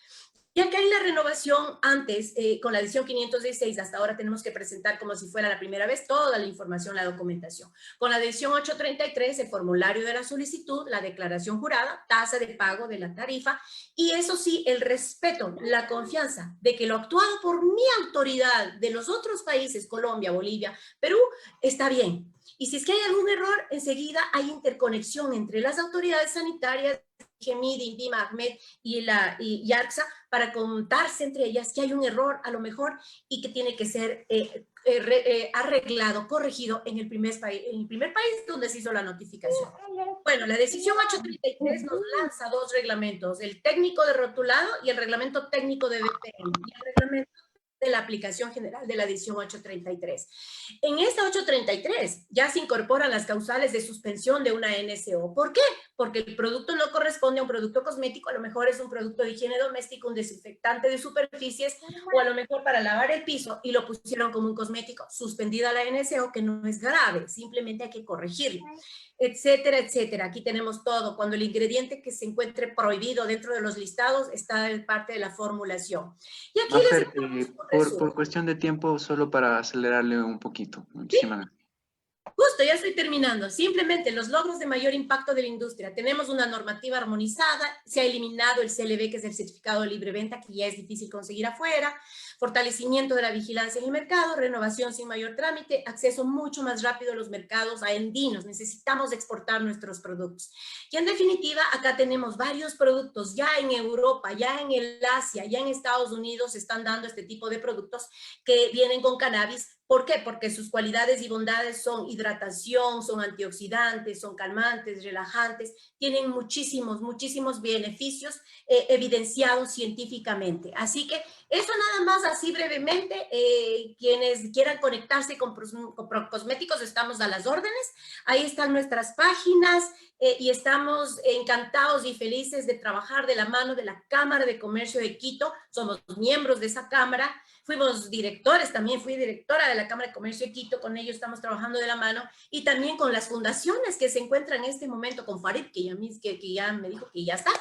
Speaker 2: Y acá en la renovación, antes, con la edición 516, hasta ahora tenemos que presentar como si fuera la primera vez toda la información, la documentación. Con la edición 833, el formulario de la solicitud, la declaración jurada, tasa de pago de la tarifa, y eso sí, el respeto, la confianza de que lo actuado por mi autoridad de los otros países, Colombia, Bolivia, Perú, está bien. Y si es que hay algún error, enseguida hay interconexión entre las autoridades sanitarias, GEMID, INVIMA, ACMED y ARCSA, para contarse entre ellas que hay un error a lo mejor y que tiene que ser arreglado, corregido en el primer país donde se hizo la notificación. Bueno, la decisión 833 nos lanza dos reglamentos, el técnico de rotulado y el reglamento técnico de BPM, y el reglamento de la aplicación general de la edición 833. En esta 833 ya se incorporan las causales de suspensión de una NSO. ¿Por qué? Porque el producto no corresponde a un producto cosmético, a lo mejor es un producto de higiene doméstica, un desinfectante de superficies, o a lo mejor para lavar el piso y lo pusieron como un cosmético, suspendida la NSO, que no es grave, simplemente hay que corregirlo, etcétera, etcétera. Aquí tenemos todo. Cuando el ingrediente que se encuentre prohibido dentro de los listados está en parte de la formulación. Y aquí
Speaker 1: Mafer, por cuestión de tiempo, solo para acelerarle un poquito. Muchísimas gracias.
Speaker 2: Justo, ya estoy terminando. Simplemente los logros de mayor impacto de la industria. Tenemos una normativa armonizada, se ha eliminado el CLV, que es el certificado de libre venta, que ya es difícil conseguir afuera, fortalecimiento de la vigilancia en el mercado, renovación sin mayor trámite, acceso mucho más rápido a los mercados andinos. Necesitamos exportar nuestros productos. Y en definitiva, acá tenemos varios productos ya en Europa, ya en el Asia, ya en Estados Unidos se están dando este tipo de productos que vienen con cannabis. ¿Por qué? Porque sus cualidades y bondades son hidratación, son antioxidantes, son calmantes, relajantes, tienen muchísimos beneficios evidenciados científicamente. Así que eso nada más así brevemente. Quienes quieran conectarse con Procosméticos, estamos a las órdenes. Ahí están nuestras páginas y estamos encantados y felices de trabajar de la mano de la Cámara de Comercio de Quito. Somos miembros de esa cámara. Fuimos directores, también fui directora de la Cámara de Comercio de Quito, con ellos estamos trabajando de la mano, y también con las fundaciones que se encuentran en este momento, con Farid, que ya me dijo que ya está,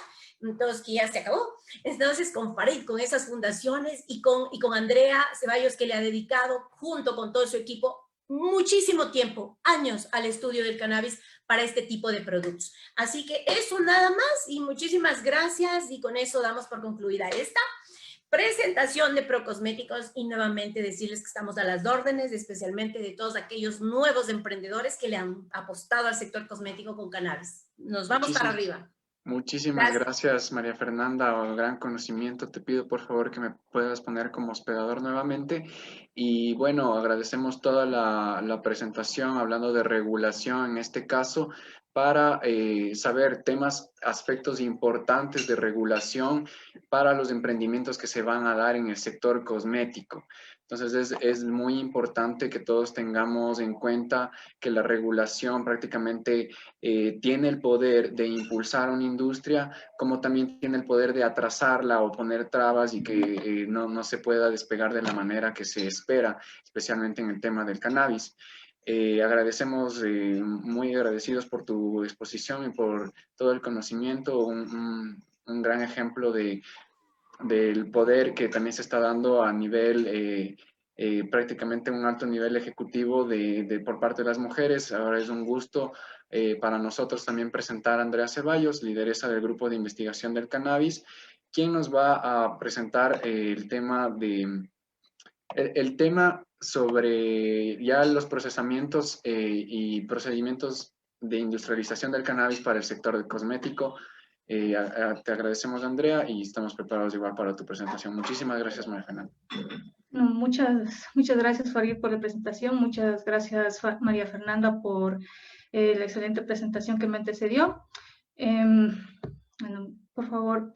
Speaker 2: entonces que ya se acabó. Entonces con Farid, con esas fundaciones, y con Andrea Ceballos, que le ha dedicado junto con todo su equipo muchísimo tiempo, años, al estudio del cannabis para este tipo de productos. Así que eso nada más, y muchísimas gracias, y con eso damos por concluida esta presentación de Procosméticos, y nuevamente decirles que estamos a las órdenes, especialmente de todos aquellos nuevos emprendedores que le han apostado al sector cosmético con cannabis. Nos vamos para arriba.
Speaker 1: Muchísimas gracias, María Fernanda, gran conocimiento. Te pido por favor que me puedas poner como hospedador nuevamente. Y bueno, agradecemos toda la presentación hablando de regulación en este caso, para saber temas, aspectos importantes de regulación para los emprendimientos que se van a dar en el sector cosmético. Entonces es muy importante que todos tengamos en cuenta que la regulación prácticamente tiene el poder de impulsar una industria, como también tiene el poder de atrasarla o poner trabas y que no se pueda despegar de la manera que se espera, especialmente en el tema del cannabis. Agradecemos, muy agradecidos por tu exposición y por todo el conocimiento, un gran ejemplo del poder que también se está dando a nivel, prácticamente un alto nivel ejecutivo por parte de las mujeres. Ahora es un gusto para nosotros también presentar a Andrea Ceballos, lideresa del Grupo de Investigación del Cannabis, quien nos va a presentar el tema sobre ya los procesamientos y procedimientos de industrialización del cannabis para el sector del cosmético. Te agradecemos, Andrea, y estamos preparados igual para tu presentación. Muchísimas gracias, María Fernanda.
Speaker 4: Muchas gracias, Farid, por la presentación. Muchas gracias, María Fernanda, por la excelente presentación que me antecedió. Bueno, por favor,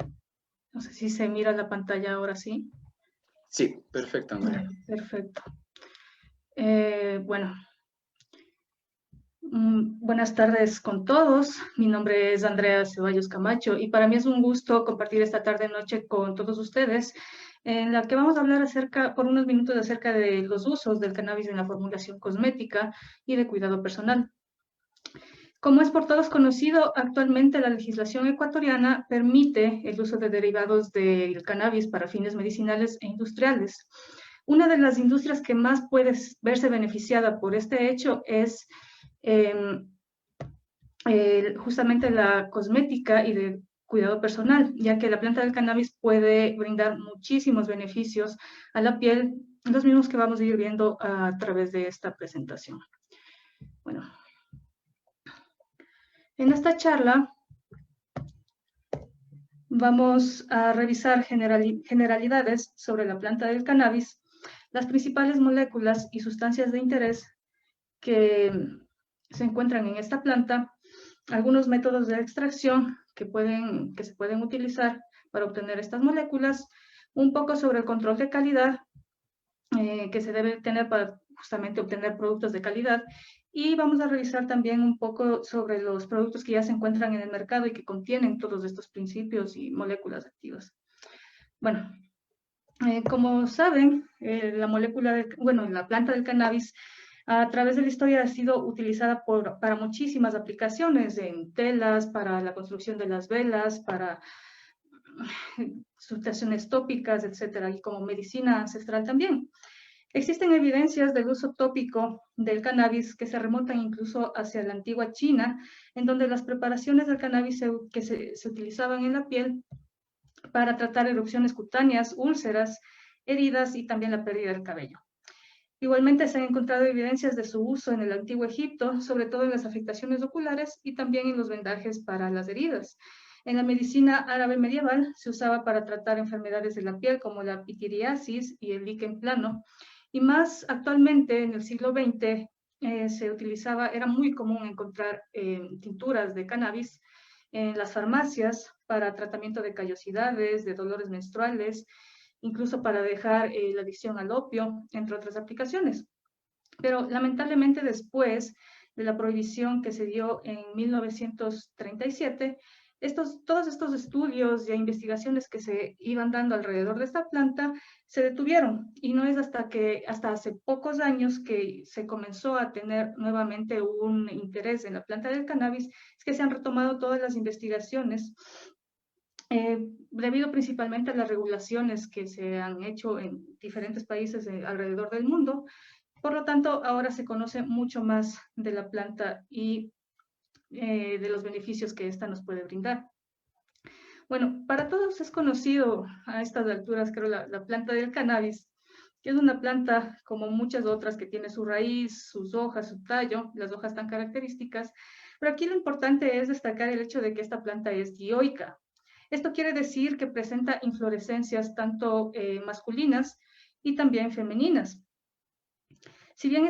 Speaker 4: no sé si se mira la pantalla ahora, ¿sí?
Speaker 1: Sí, perfecto, Andrea.
Speaker 4: Perfecto. Bueno, buenas tardes con todos. Mi nombre es Andrea Ceballos Camacho y para mí es un gusto compartir esta tarde-noche con todos ustedes, en la que vamos a hablar por unos minutos acerca de los usos del cannabis en la formulación cosmética y de cuidado personal. Como es por todos conocido, actualmente la legislación ecuatoriana permite el uso de derivados del cannabis para fines medicinales e industriales. Una de las industrias que más puede verse beneficiada por este hecho es justamente la cosmética y de cuidado personal, ya que la planta del cannabis puede brindar muchísimos beneficios a la piel, los mismos que vamos a ir viendo a través de esta presentación. Bueno, en esta charla vamos a revisar generalidades sobre la planta del cannabis, las principales moléculas y sustancias de interés que se encuentran en esta planta, algunos métodos de extracción que se pueden utilizar para obtener estas moléculas, un poco sobre el control de calidad que se debe tener para justamente obtener productos de calidad, y vamos a revisar también un poco sobre los productos que ya se encuentran en el mercado y que contienen todos estos principios y moléculas activas. Bueno, como saben, la planta del cannabis a través de la historia ha sido utilizada para muchísimas aplicaciones, en telas, para la construcción de las velas, para sustancias tópicas, etcétera, y como medicina ancestral también. Existen evidencias del uso tópico del cannabis que se remontan incluso hacia la antigua China, en donde las preparaciones del cannabis que se utilizaban en la piel para tratar erupciones cutáneas, úlceras, heridas y también la pérdida del cabello. Igualmente se han encontrado evidencias de su uso en el antiguo Egipto, sobre todo en las afectaciones oculares y también en los vendajes para las heridas. En la medicina árabe medieval se usaba para tratar enfermedades de la piel como la pitiriasis y el líquen plano. Y más actualmente, en el siglo XX, era muy común encontrar tinturas de cannabis en las farmacias para tratamiento de callosidades, de dolores menstruales, incluso para dejar la adicción al opio, entre otras aplicaciones. Pero lamentablemente después de la prohibición que se dio en 1937, todos estos estudios e investigaciones que se iban dando alrededor de esta planta se detuvieron, y no es hasta hace pocos años que se comenzó a tener nuevamente un interés en la planta del cannabis, es que se han retomado todas las investigaciones debido principalmente a las regulaciones que se han hecho en diferentes países alrededor del mundo. Por lo tanto, ahora se conoce mucho más de la planta y de los beneficios que esta nos puede brindar. Bueno, para todos es conocido a estas alturas, creo, la planta del cannabis, que es una planta como muchas otras que tiene su raíz, sus hojas, su tallo, las hojas tan características, pero aquí lo importante es destacar el hecho de que esta planta es dioica. Esto quiere decir que presenta inflorescencias tanto masculinas y también femeninas. Si bien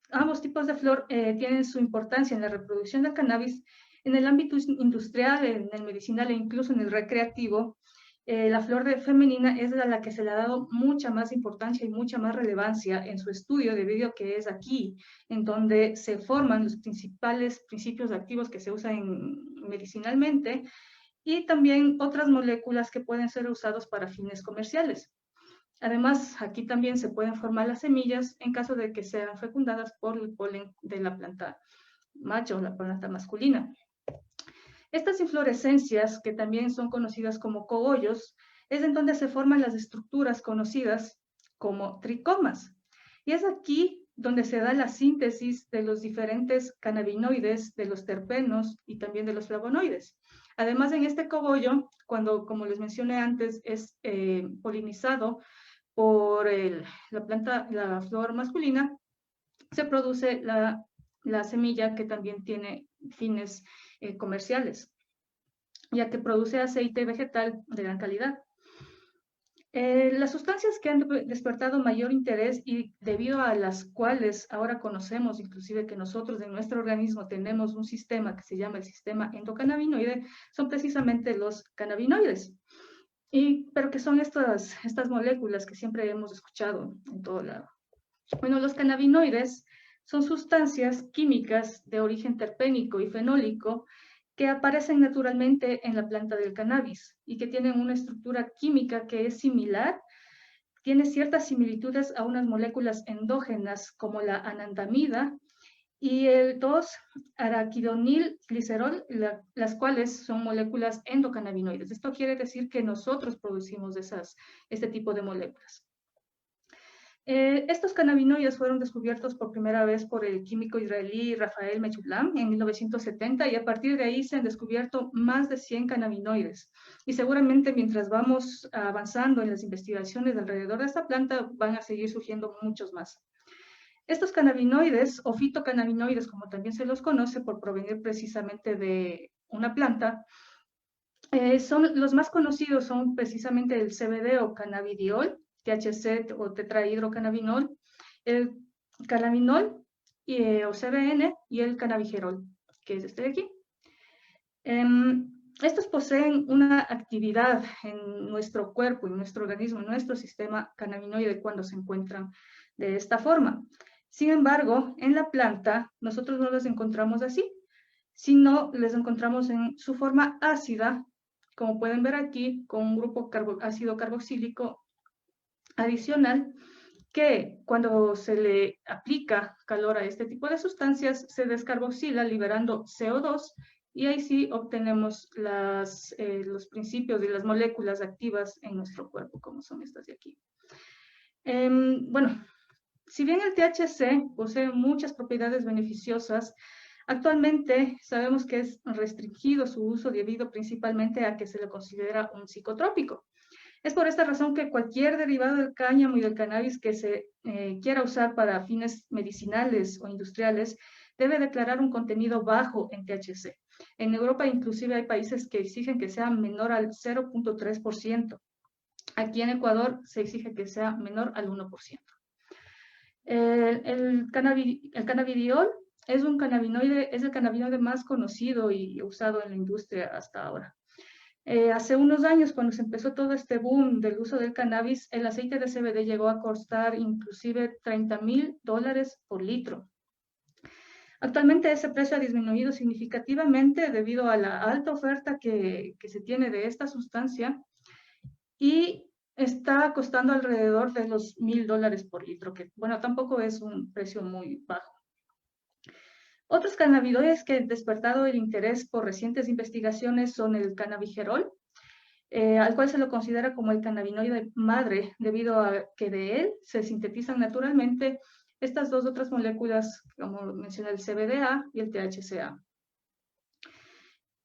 Speaker 4: ambos tipos de flor tienen su importancia en la reproducción del cannabis, en el ámbito industrial, en el medicinal e incluso en el recreativo, la flor femenina es a la que se le ha dado mucha más importancia y mucha más relevancia en su estudio, debido a que es aquí en donde se forman los principales principios activos que se usan medicinalmente, y también otras moléculas que pueden ser usados para fines comerciales. Además, aquí también se pueden formar las semillas en caso de que sean fecundadas por el polen de la planta macho, la planta masculina. Estas inflorescencias, que también son conocidas como cogollos, es en donde se forman las estructuras conocidas como tricomas. Y es aquí donde se da la síntesis de los diferentes cannabinoides, de los terpenos y también de los flavonoides. Además, en este cogollo, como les mencioné antes, es polinizado por la flor masculina, se produce la semilla, que también tiene fines comerciales, ya que produce aceite vegetal de gran calidad. Las sustancias que han despertado mayor interés y debido a las cuales ahora conocemos, inclusive que nosotros en nuestro organismo tenemos un sistema que se llama el sistema endocannabinoide, son precisamente los cannabinoides. Pero que son estas moléculas que siempre hemos escuchado en todo lado. Bueno, los cannabinoides son sustancias químicas de origen terpénico y fenólico que aparecen naturalmente en la planta del cannabis y que tienen una estructura química que es similar, tiene ciertas similitudes a unas moléculas endógenas como la anandamida y el 2-araquidonilglicerol, las cuales son moléculas endocannabinoides. Esto quiere decir que nosotros producimos este tipo de moléculas. Estos cannabinoides fueron descubiertos por primera vez por el químico israelí Rafael Mechulam en 1970 y a partir de ahí se han descubierto más de 100 cannabinoides. Y seguramente mientras vamos avanzando en las investigaciones alrededor de esta planta van a seguir surgiendo muchos más. Estos cannabinoides o fitocannabinoides, como también se los conoce por provenir precisamente de una planta, los más conocidos son precisamente el CBD o cannabidiol, THC o tetrahidrocannabinol, el cannabinol o CBN y el cannabigerol, que es este de aquí. Estos poseen una actividad en nuestro cuerpo, en nuestro organismo, en nuestro sistema cannabinoide cuando se encuentran de esta forma. Sin embargo, en la planta nosotros no los encontramos así, sino les encontramos en su forma ácida, como pueden ver aquí, con un grupo ácido carboxílico adicional, que cuando se le aplica calor a este tipo de sustancias, se descarboxila liberando CO2 y ahí sí obtenemos los principios y las moléculas activas en nuestro cuerpo, como son estas de aquí. Bueno, si bien el THC posee muchas propiedades beneficiosas, actualmente sabemos que es restringido su uso debido principalmente a que se le considera un psicotrópico. Es por esta razón que cualquier derivado del cáñamo y del cannabis que se quiera usar para fines medicinales o industriales debe declarar un contenido bajo en THC. En Europa inclusive hay países que exigen que sea menor al 0.3%. Aquí en Ecuador se exige que sea menor al 1%. El cannabidiol es el cannabinoide más conocido y usado en la industria hasta ahora. Hace unos años, cuando se empezó todo este boom del uso del cannabis, el aceite de CBD llegó a costar inclusive $30,000 por litro. Actualmente ese precio ha disminuido significativamente debido a la alta oferta que se tiene de esta sustancia y está costando alrededor de los $1,000 por litro, que bueno, tampoco es un precio muy bajo. Otros cannabinoides que han despertado el interés por recientes investigaciones son el cannabigerol, al cual se lo considera como el cannabinoide madre, debido a que de él se sintetizan naturalmente estas dos otras moléculas, como mencioné, el CBDA y el THCA.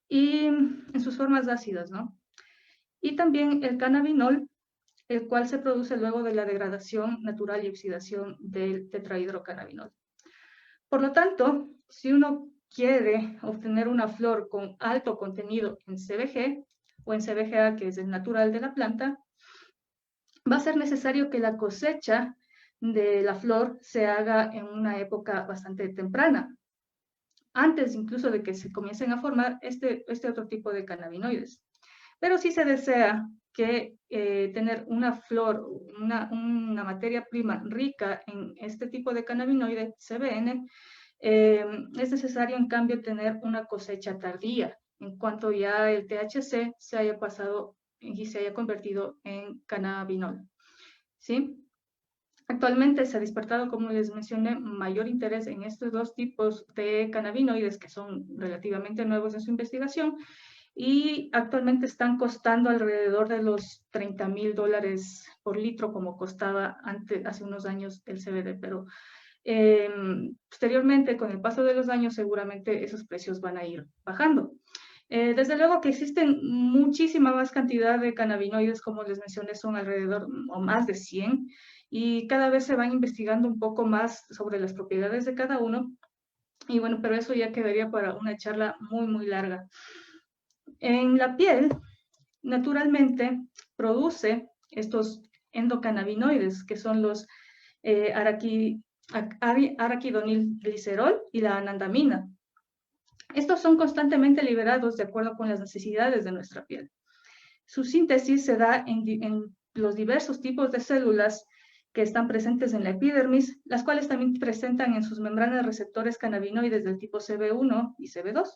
Speaker 4: Y en sus formas ácidas, ¿no? Y también el cannabinol, el cual se produce luego de la degradación natural y oxidación del tetrahidrocannabinol. Por lo tanto, si uno quiere obtener una flor con alto contenido en CBG o en CBGA, que es el natural de la planta, va a ser necesario que la cosecha de la flor se haga en una época bastante temprana, antes incluso de que se comiencen a formar este otro tipo de cannabinoides. Pero si se desea tener una flor, una materia prima rica en este tipo de cannabinoide, CBN, es necesario en cambio tener una cosecha tardía, en cuanto ya el THC se haya pasado y se haya convertido en cannabinol, ¿sí? Actualmente se ha despertado, como les mencioné, mayor interés en estos dos tipos de cannabinoides que son relativamente nuevos en su investigación y actualmente están costando alrededor de los $30,000 por litro, como costaba hace unos años el CBD, pero posteriormente, con el paso de los años, seguramente esos precios van a ir bajando. Desde luego que existen muchísima más cantidad de cannabinoides, como les mencioné, son alrededor o más de 100, y cada vez se van investigando un poco más sobre las propiedades de cada uno, y bueno, pero eso ya quedaría para una charla muy, muy larga. En la piel, naturalmente, produce estos endocannabinoides, que son los araquidonilglicerol y la anandamina. Estos son constantemente liberados de acuerdo con las necesidades de nuestra piel. Su síntesis se da en los diversos tipos de células que están presentes en la epidermis, las cuales también presentan en sus membranas receptores cannabinoides del tipo CB1 y CB2,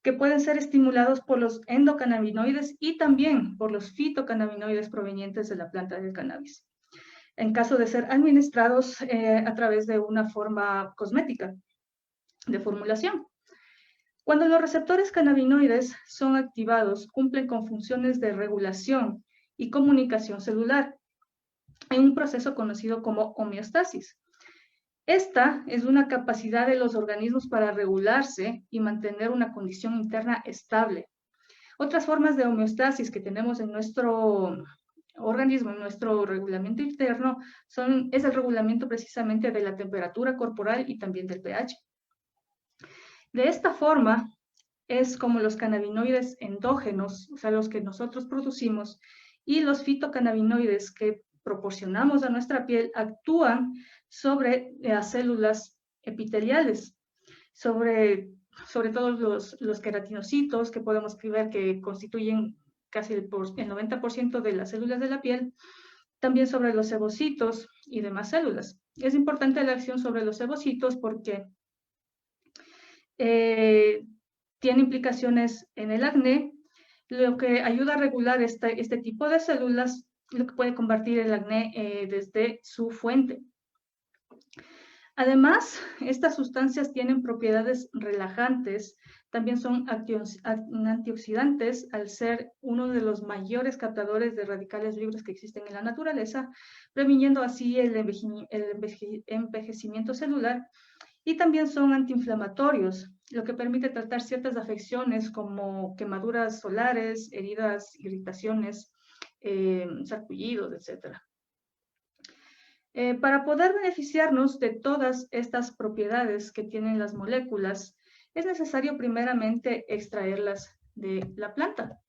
Speaker 4: que pueden ser estimulados por los endocannabinoides y también por los fitocannabinoides provenientes de la planta del cannabis, en caso de ser administrados a través de una forma cosmética de formulación. Cuando los receptores cannabinoides son activados, cumplen con funciones de regulación y comunicación celular en un proceso conocido como homeostasis. Esta es una capacidad de los organismos para regularse y mantener una condición interna estable. Otras formas de homeostasis que tenemos en nuestro organismo, en nuestro regulamiento interno, es el regulamiento precisamente de la temperatura corporal y también del pH. De esta forma, es como los cannabinoides endógenos, o sea, los que nosotros producimos, y los fitocannabinoides que proporcionamos a nuestra piel actúan sobre las células epiteliales, sobre todo los queratinocitos, que podemos ver que constituyen casi el 90% de las células de la piel, también sobre los sebocitos y demás células. Es importante la acción sobre los sebocitos porque tiene implicaciones en el acné, lo que ayuda a regular este tipo de células, lo que puede combatir el acné desde su fuente. Además, estas sustancias tienen propiedades relajantes, también son antioxidantes al ser uno de los mayores captadores de radicales libres que existen en la naturaleza, previniendo así el envejecimiento celular, y también son antiinflamatorios, lo que permite tratar ciertas afecciones como quemaduras solares, heridas, irritaciones, sarpullidos, etc. Para poder beneficiarnos de todas estas propiedades que tienen las moléculas, es necesario primeramente extraerlas de la planta.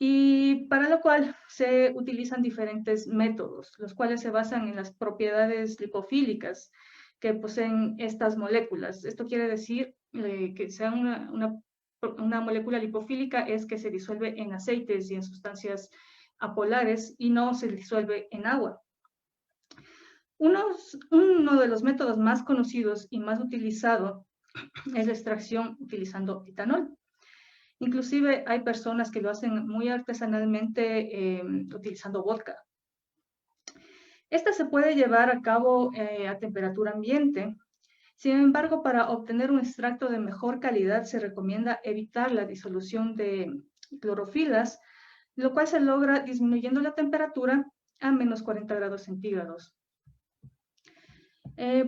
Speaker 4: Y para lo cual se utilizan diferentes métodos, los cuales se basan en las propiedades lipofílicas que poseen estas moléculas. Esto quiere decir que sea una molécula lipofílica es que se disuelve en aceites y en sustancias apolares y no se disuelve en agua. Uno de los métodos más conocidos y más utilizado es la extracción utilizando etanol. Inclusive hay personas que lo hacen muy artesanalmente utilizando vodka. Esta se puede llevar a cabo a temperatura ambiente. Sin embargo, para obtener un extracto de mejor calidad se recomienda evitar la disolución de clorofilas, lo cual se logra disminuyendo la temperatura a menos 40 grados centígrados.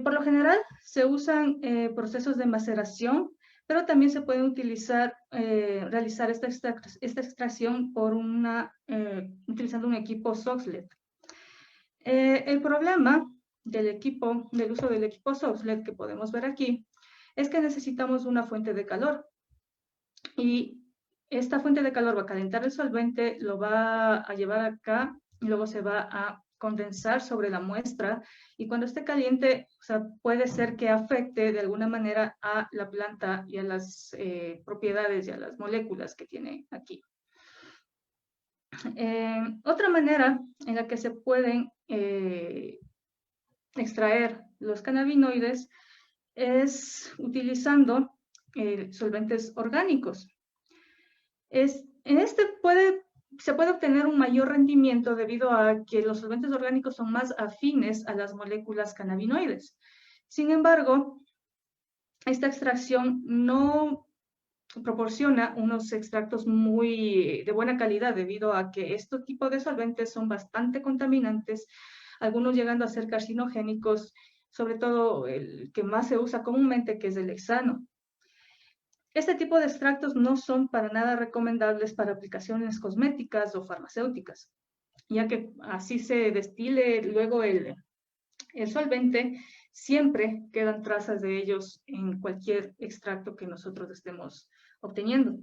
Speaker 4: Por lo general se usan procesos de maceración, pero también se puede realizar esta extracción utilizando un equipo Soxhlet. El problema del uso del equipo Soxhlet que podemos ver aquí es que necesitamos una fuente de calor. Y esta fuente de calor va a calentar el solvente, lo va a llevar acá y luego se va a condensar sobre la muestra, y cuando esté caliente, o sea, puede ser que afecte de alguna manera a la planta y a las propiedades y a las moléculas que tiene aquí. Otra manera en la que se pueden extraer los cannabinoides es utilizando solventes orgánicos. En este se puede obtener un mayor rendimiento debido a que los solventes orgánicos son más afines a las moléculas cannabinoides. Sin embargo, esta extracción no proporciona unos extractos de buena calidad debido a que este tipo de solventes son bastante contaminantes, algunos llegando a ser carcinogénicos, sobre todo el que más se usa comúnmente, que es el hexano. Este tipo de extractos no son para nada recomendables para aplicaciones cosméticas o farmacéuticas, ya que así se destile luego el solvente, siempre quedan trazas de ellos en cualquier extracto que nosotros estemos obteniendo.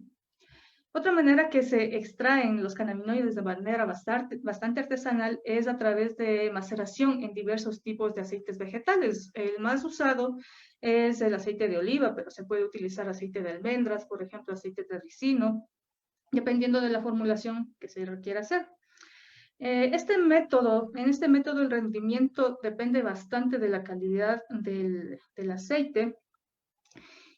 Speaker 4: Otra manera que se extraen los cannabinoides de manera bastante artesanal es a través de maceración en diversos tipos de aceites vegetales. El más usado es el aceite de oliva, pero se puede utilizar aceite de almendras, por ejemplo, aceite de ricino, dependiendo de la formulación que se requiera hacer. En este método el rendimiento depende bastante de la calidad del aceite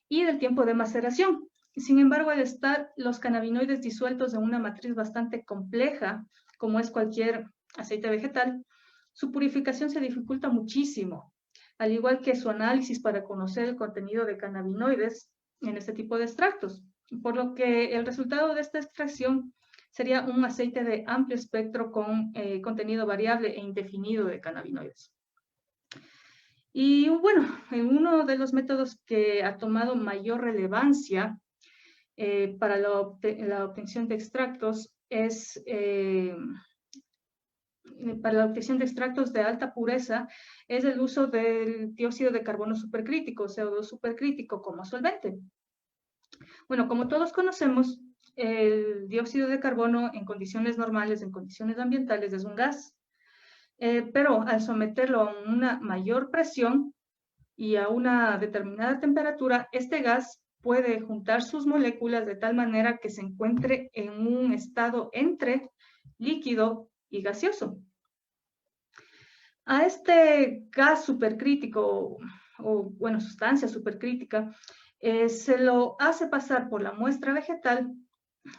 Speaker 4: y del tiempo de maceración. Sin embargo, al estar los cannabinoides disueltos en una matriz bastante compleja, como es cualquier aceite vegetal, su purificación se dificulta muchísimo, al igual que su análisis para conocer el contenido de cannabinoides en este tipo de extractos. Por lo que el resultado de esta extracción sería un aceite de amplio espectro con contenido variable e indefinido de cannabinoides. Y bueno, uno de los métodos que ha tomado mayor relevancia para la obtención de extractos es para la obtención de extractos de alta pureza es el uso del dióxido de carbono supercrítico, CO2 supercrítico como solvente. Bueno, como todos conocemos, el dióxido de carbono en condiciones normales, en condiciones ambientales, es un gas. Pero al someterlo a una mayor presión y a una determinada temperatura, este gas puede juntar sus moléculas de tal manera que se encuentre en un estado entre líquido y gaseoso. A este gas supercrítico, o bueno, sustancia supercrítica, se lo hace pasar por la muestra vegetal,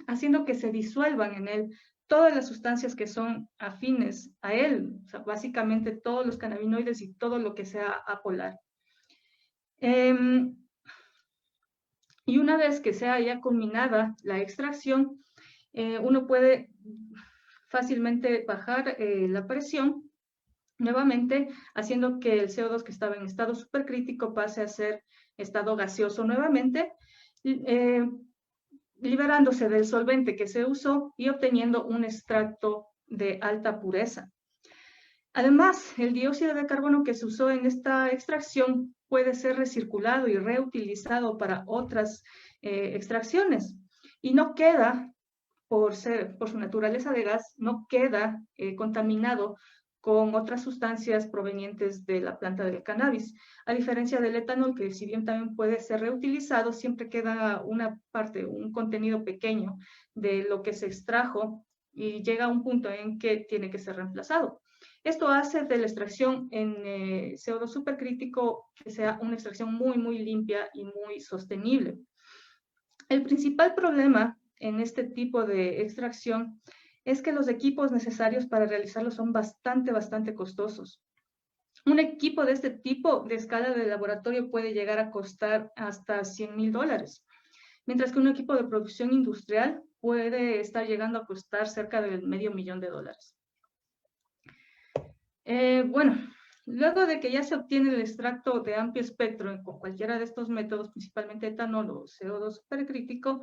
Speaker 4: haciendo que se disuelvan en él todas las sustancias que son afines a él, o sea, básicamente todos los cannabinoides y todo lo que sea apolar. Y una vez que sea ya culminada la extracción, uno puede fácilmente bajar la presión nuevamente, haciendo que el CO2 que estaba en estado supercrítico pase a ser estado gaseoso nuevamente, liberándose del solvente que se usó y obteniendo un extracto de alta pureza. Además, el dióxido de carbono que se usó en esta extracción puede ser recirculado y reutilizado para otras extracciones y no queda, por su naturaleza de gas, no queda contaminado con otras sustancias provenientes de la planta del cannabis. A diferencia del etanol, que si bien también puede ser reutilizado, siempre queda una parte, un contenido pequeño de lo que se extrajo y llega a un punto en que tiene que ser reemplazado. Esto hace de la extracción en CO2 supercrítico que sea una extracción muy, muy limpia y muy sostenible. El principal problema en este tipo de extracción es que los equipos necesarios para realizarlo son bastante costosos. Un equipo de este tipo de escala de laboratorio puede llegar a costar hasta $100,000, mientras que un equipo de producción industrial puede estar llegando a costar cerca del $500,000. Bueno, luego de que ya se obtiene el extracto de amplio espectro con cualquiera de estos métodos, principalmente etanol o CO2 supercrítico,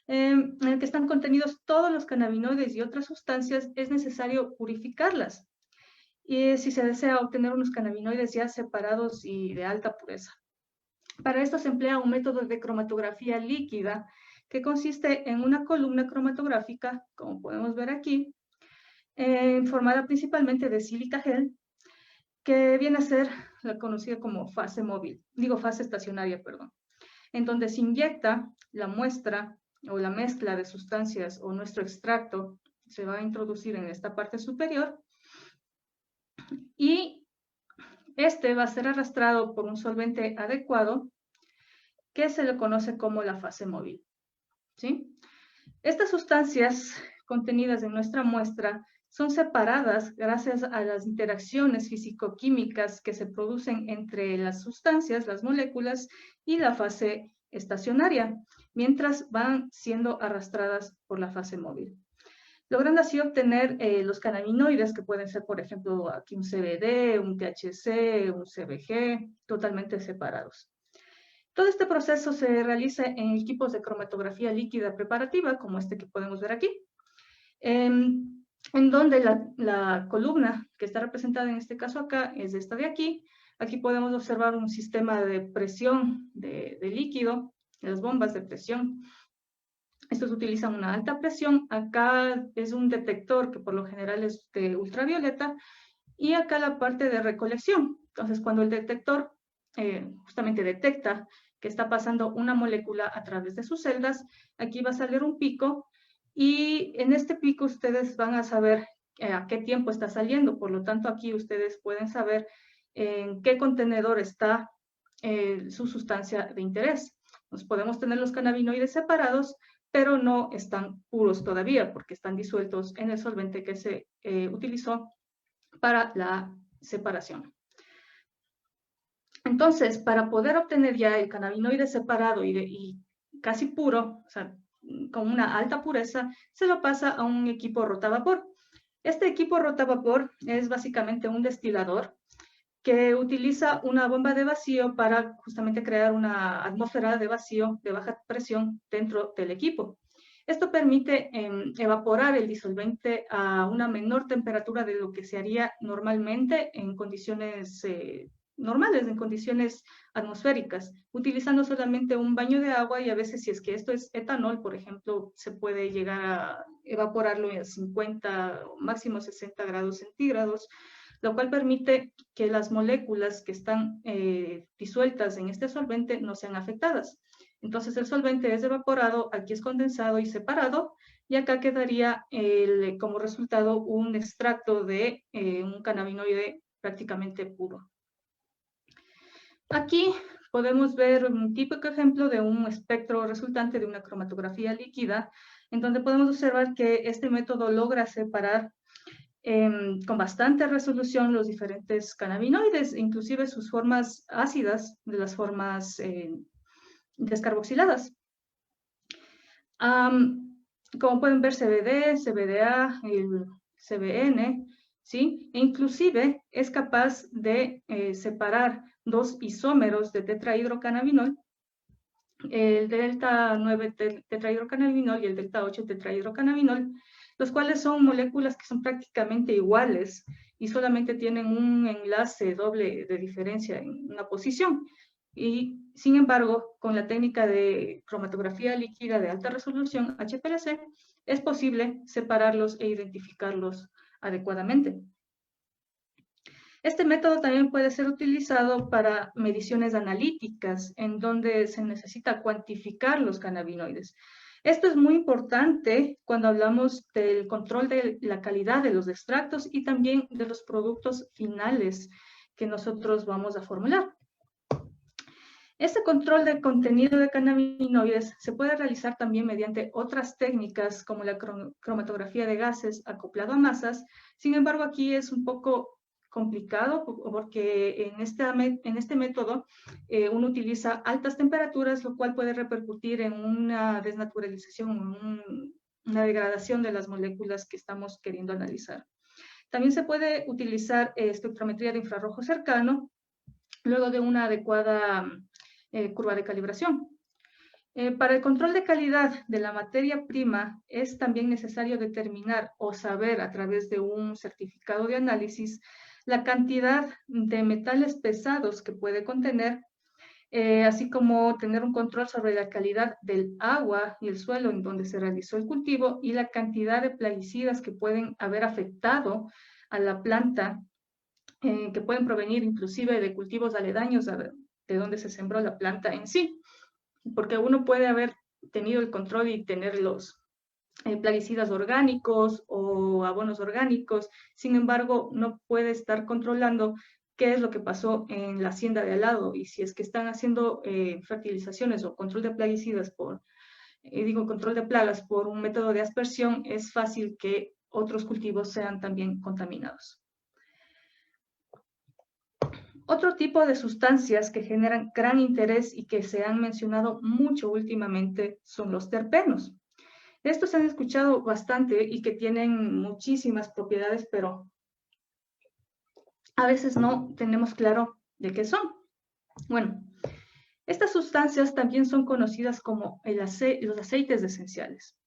Speaker 4: en el que están contenidos todos los cannabinoides y otras sustancias, es necesario purificarlas. Y si se desea obtener unos cannabinoides ya separados y de alta pureza. Para esto se emplea un método de cromatografía líquida que consiste en una columna cromatográfica, como podemos ver aquí, formada principalmente de sílica gel, que viene a ser la conocida como fase móvil, fase estacionaria, perdón, en donde se inyecta la muestra o la mezcla de sustancias o nuestro extracto se va a introducir en esta parte superior y este va a ser arrastrado por un solvente adecuado que se le conoce como la fase móvil, ¿sí? Estas sustancias contenidas en nuestra muestra son separadas gracias a las interacciones físico-químicas que se producen entre las sustancias, las moléculas y la fase estacionaria, mientras van siendo arrastradas por la fase móvil, logrando así obtener los cannabinoides que pueden ser, por ejemplo, aquí un CBD, un THC, un CBG, totalmente separados. Todo este proceso se realiza en equipos de cromatografía líquida preparativa, como este que podemos ver aquí, en donde la columna que está representada en este caso acá es esta de aquí. Aquí podemos observar un sistema de presión de líquido, las bombas de presión. Estos utilizan una alta presión. Acá es un detector que por lo general es de ultravioleta. Y acá la parte de recolección. Entonces, cuando el detector justamente detecta que está pasando una molécula a través de sus celdas, aquí va a salir un pico y en este pico ustedes van a saber a qué tiempo está saliendo. Por lo tanto, aquí ustedes pueden saber en qué contenedor está su sustancia de interés. Nos podemos tener los cannabinoides separados, pero no están puros todavía porque están disueltos en el solvente que se utilizó para la separación. Entonces, para poder obtener ya el cannabinoide separado y casi puro, o sea, con una alta pureza, se lo pasa a un equipo rotavapor. Este equipo rotavapor es básicamente un destilador que utiliza una bomba de vacío para justamente crear una atmósfera de vacío de baja presión dentro del equipo. Esto permite evaporar el disolvente a una menor temperatura de lo que se haría normalmente en condiciones normales, en condiciones atmosféricas, utilizando solamente un baño de agua y a veces si es que esto es etanol, por ejemplo, se puede llegar a evaporarlo a 50 o máximo 60 grados centígrados, lo cual permite que las moléculas que están disueltas en este solvente no sean afectadas. Entonces el solvente es evaporado, aquí es condensado y separado, y acá quedaría como resultado un extracto de un cannabinoide prácticamente puro. Aquí podemos ver un típico ejemplo de un espectro resultante de una cromatografía líquida, en donde podemos observar que este método logra separar con bastante resolución los diferentes cannabinoides, inclusive sus formas ácidas de las formas descarboxiladas. Como pueden ver, CBD, CBDA, el CBN, ¿sí? E inclusive es capaz de separar dos isómeros de tetrahidrocannabinol, el delta 9 tetrahidrocannabinol y el delta 8 tetrahidrocannabinol, los cuales son moléculas que son prácticamente iguales y solamente tienen un enlace doble de diferencia en una posición. Y sin embargo, con la técnica de cromatografía líquida de alta resolución, HPLC, es posible separarlos e identificarlos adecuadamente. Este método también puede ser utilizado para mediciones analíticas, en donde se necesita cuantificar los cannabinoides. Esto es muy importante cuando hablamos del control de la calidad de los extractos y también de los productos finales que nosotros vamos a formular. Este control de contenido de cannabinoides se puede realizar también mediante otras técnicas como la cromatografía de gases acoplado a masas. Sin embargo, aquí es un poco complicado porque en este método uno utiliza altas temperaturas, lo cual puede repercutir en una desnaturalización, una degradación de las moléculas que estamos queriendo analizar. También se puede utilizar espectrometría de infrarrojo cercano luego de una adecuada curva de calibración. Para el control de calidad de la materia prima es también necesario determinar o saber a través de un certificado de análisis la cantidad de metales pesados que puede contener, así como tener un control sobre la calidad del agua y el suelo en donde se realizó el cultivo y la cantidad de plaguicidas que pueden haber afectado a la planta, que pueden provenir inclusive de cultivos aledaños de donde se sembró la planta en sí, porque uno puede haber tenido el control y tener los plaguicidas orgánicos o abonos orgánicos, sin embargo, no puede estar controlando qué es lo que pasó en la hacienda de al lado y si es que están haciendo fertilizaciones o control de plaguicidas control de plagas por un método de aspersión, es fácil que otros cultivos sean también contaminados. Otro tipo de sustancias que generan gran interés y que se han mencionado mucho últimamente son los terpenos. Estos se han escuchado bastante y que tienen muchísimas propiedades, pero a veces no tenemos claro de qué son. Bueno, estas sustancias también son conocidas como los aceites esenciales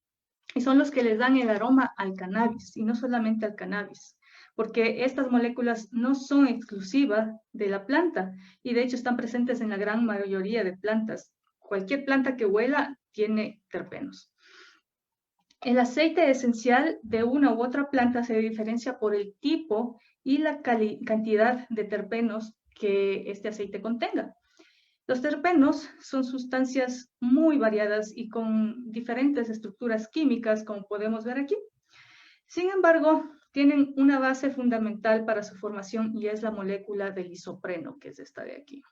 Speaker 4: y son los que les dan el aroma al cannabis y no solamente al cannabis, porque estas moléculas no son exclusivas de la planta y de hecho están presentes en la gran mayoría de plantas. Cualquier planta que huela tiene terpenos. El aceite esencial de una u otra planta se diferencia por el tipo y la cantidad de terpenos que este aceite contenga. Los terpenos son sustancias muy variadas y con diferentes estructuras químicas, como podemos ver aquí. Sin embargo, tienen una base fundamental para su formación y es la molécula del isopreno, que es esta de aquí.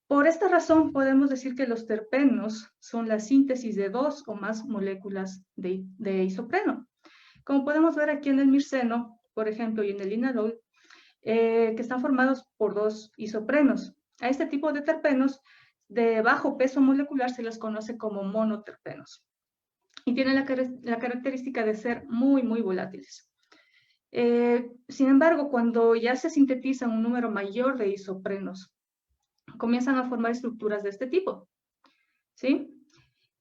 Speaker 4: Por esta razón, podemos decir que los terpenos son la síntesis de dos o más moléculas de isopreno. Como podemos ver aquí en el mirceno, por ejemplo, y en el linalol, que están formados por dos isoprenos. A este tipo de terpenos de bajo peso molecular se les conoce como monoterpenos. Y tienen la característica de ser muy, muy volátiles. Sin embargo, cuando ya se sintetizan un número mayor de isoprenos, comienzan a formar estructuras de este tipo, ¿sí?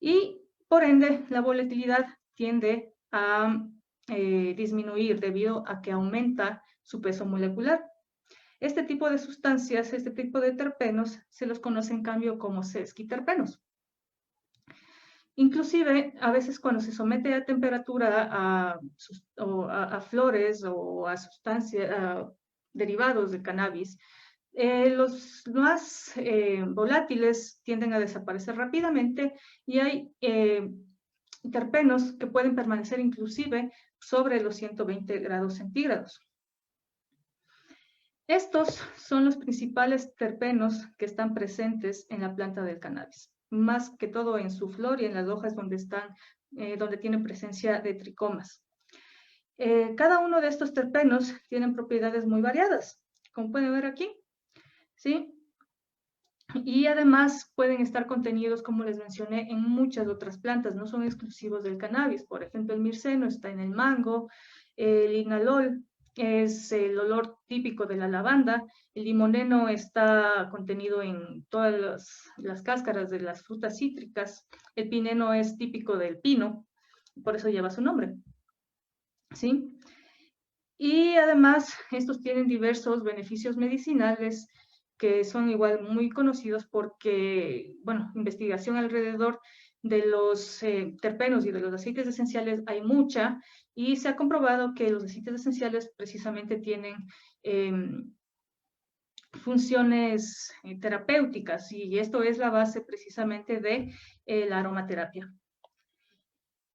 Speaker 4: Y por ende, la volatilidad tiende a disminuir debido a que aumenta su peso molecular. Este tipo de sustancias, este tipo de terpenos, se los conoce en cambio como sesquiterpenos. Inclusive, a veces cuando se somete a temperatura a flores o a sustancias, derivados de cannabis, los más volátiles tienden a desaparecer rápidamente y hay terpenos que pueden permanecer inclusive sobre los 120 grados centígrados. Estos son los principales terpenos que están presentes en la planta del cannabis, más que todo en su flor y en las hojas donde tienen presencia de tricomas. Cada uno de estos terpenos tienen propiedades muy variadas, como pueden ver aquí, ¿sí? Y además pueden estar contenidos, como les mencioné, en muchas otras plantas, no son exclusivos del cannabis. Por ejemplo, el mirceno está en el mango, el linalol es el olor típico de la lavanda, el limoneno está contenido en todas las cáscaras de las frutas cítricas, el pineno es típico del pino, por eso lleva su nombre, ¿sí? Y además, estos tienen diversos beneficios medicinales que son igual muy conocidos porque, bueno, investigación alrededor de los terpenos y de los aceites esenciales hay mucha, y se ha comprobado que los aceites esenciales precisamente tienen funciones terapéuticas, y esto es la base precisamente de la aromaterapia.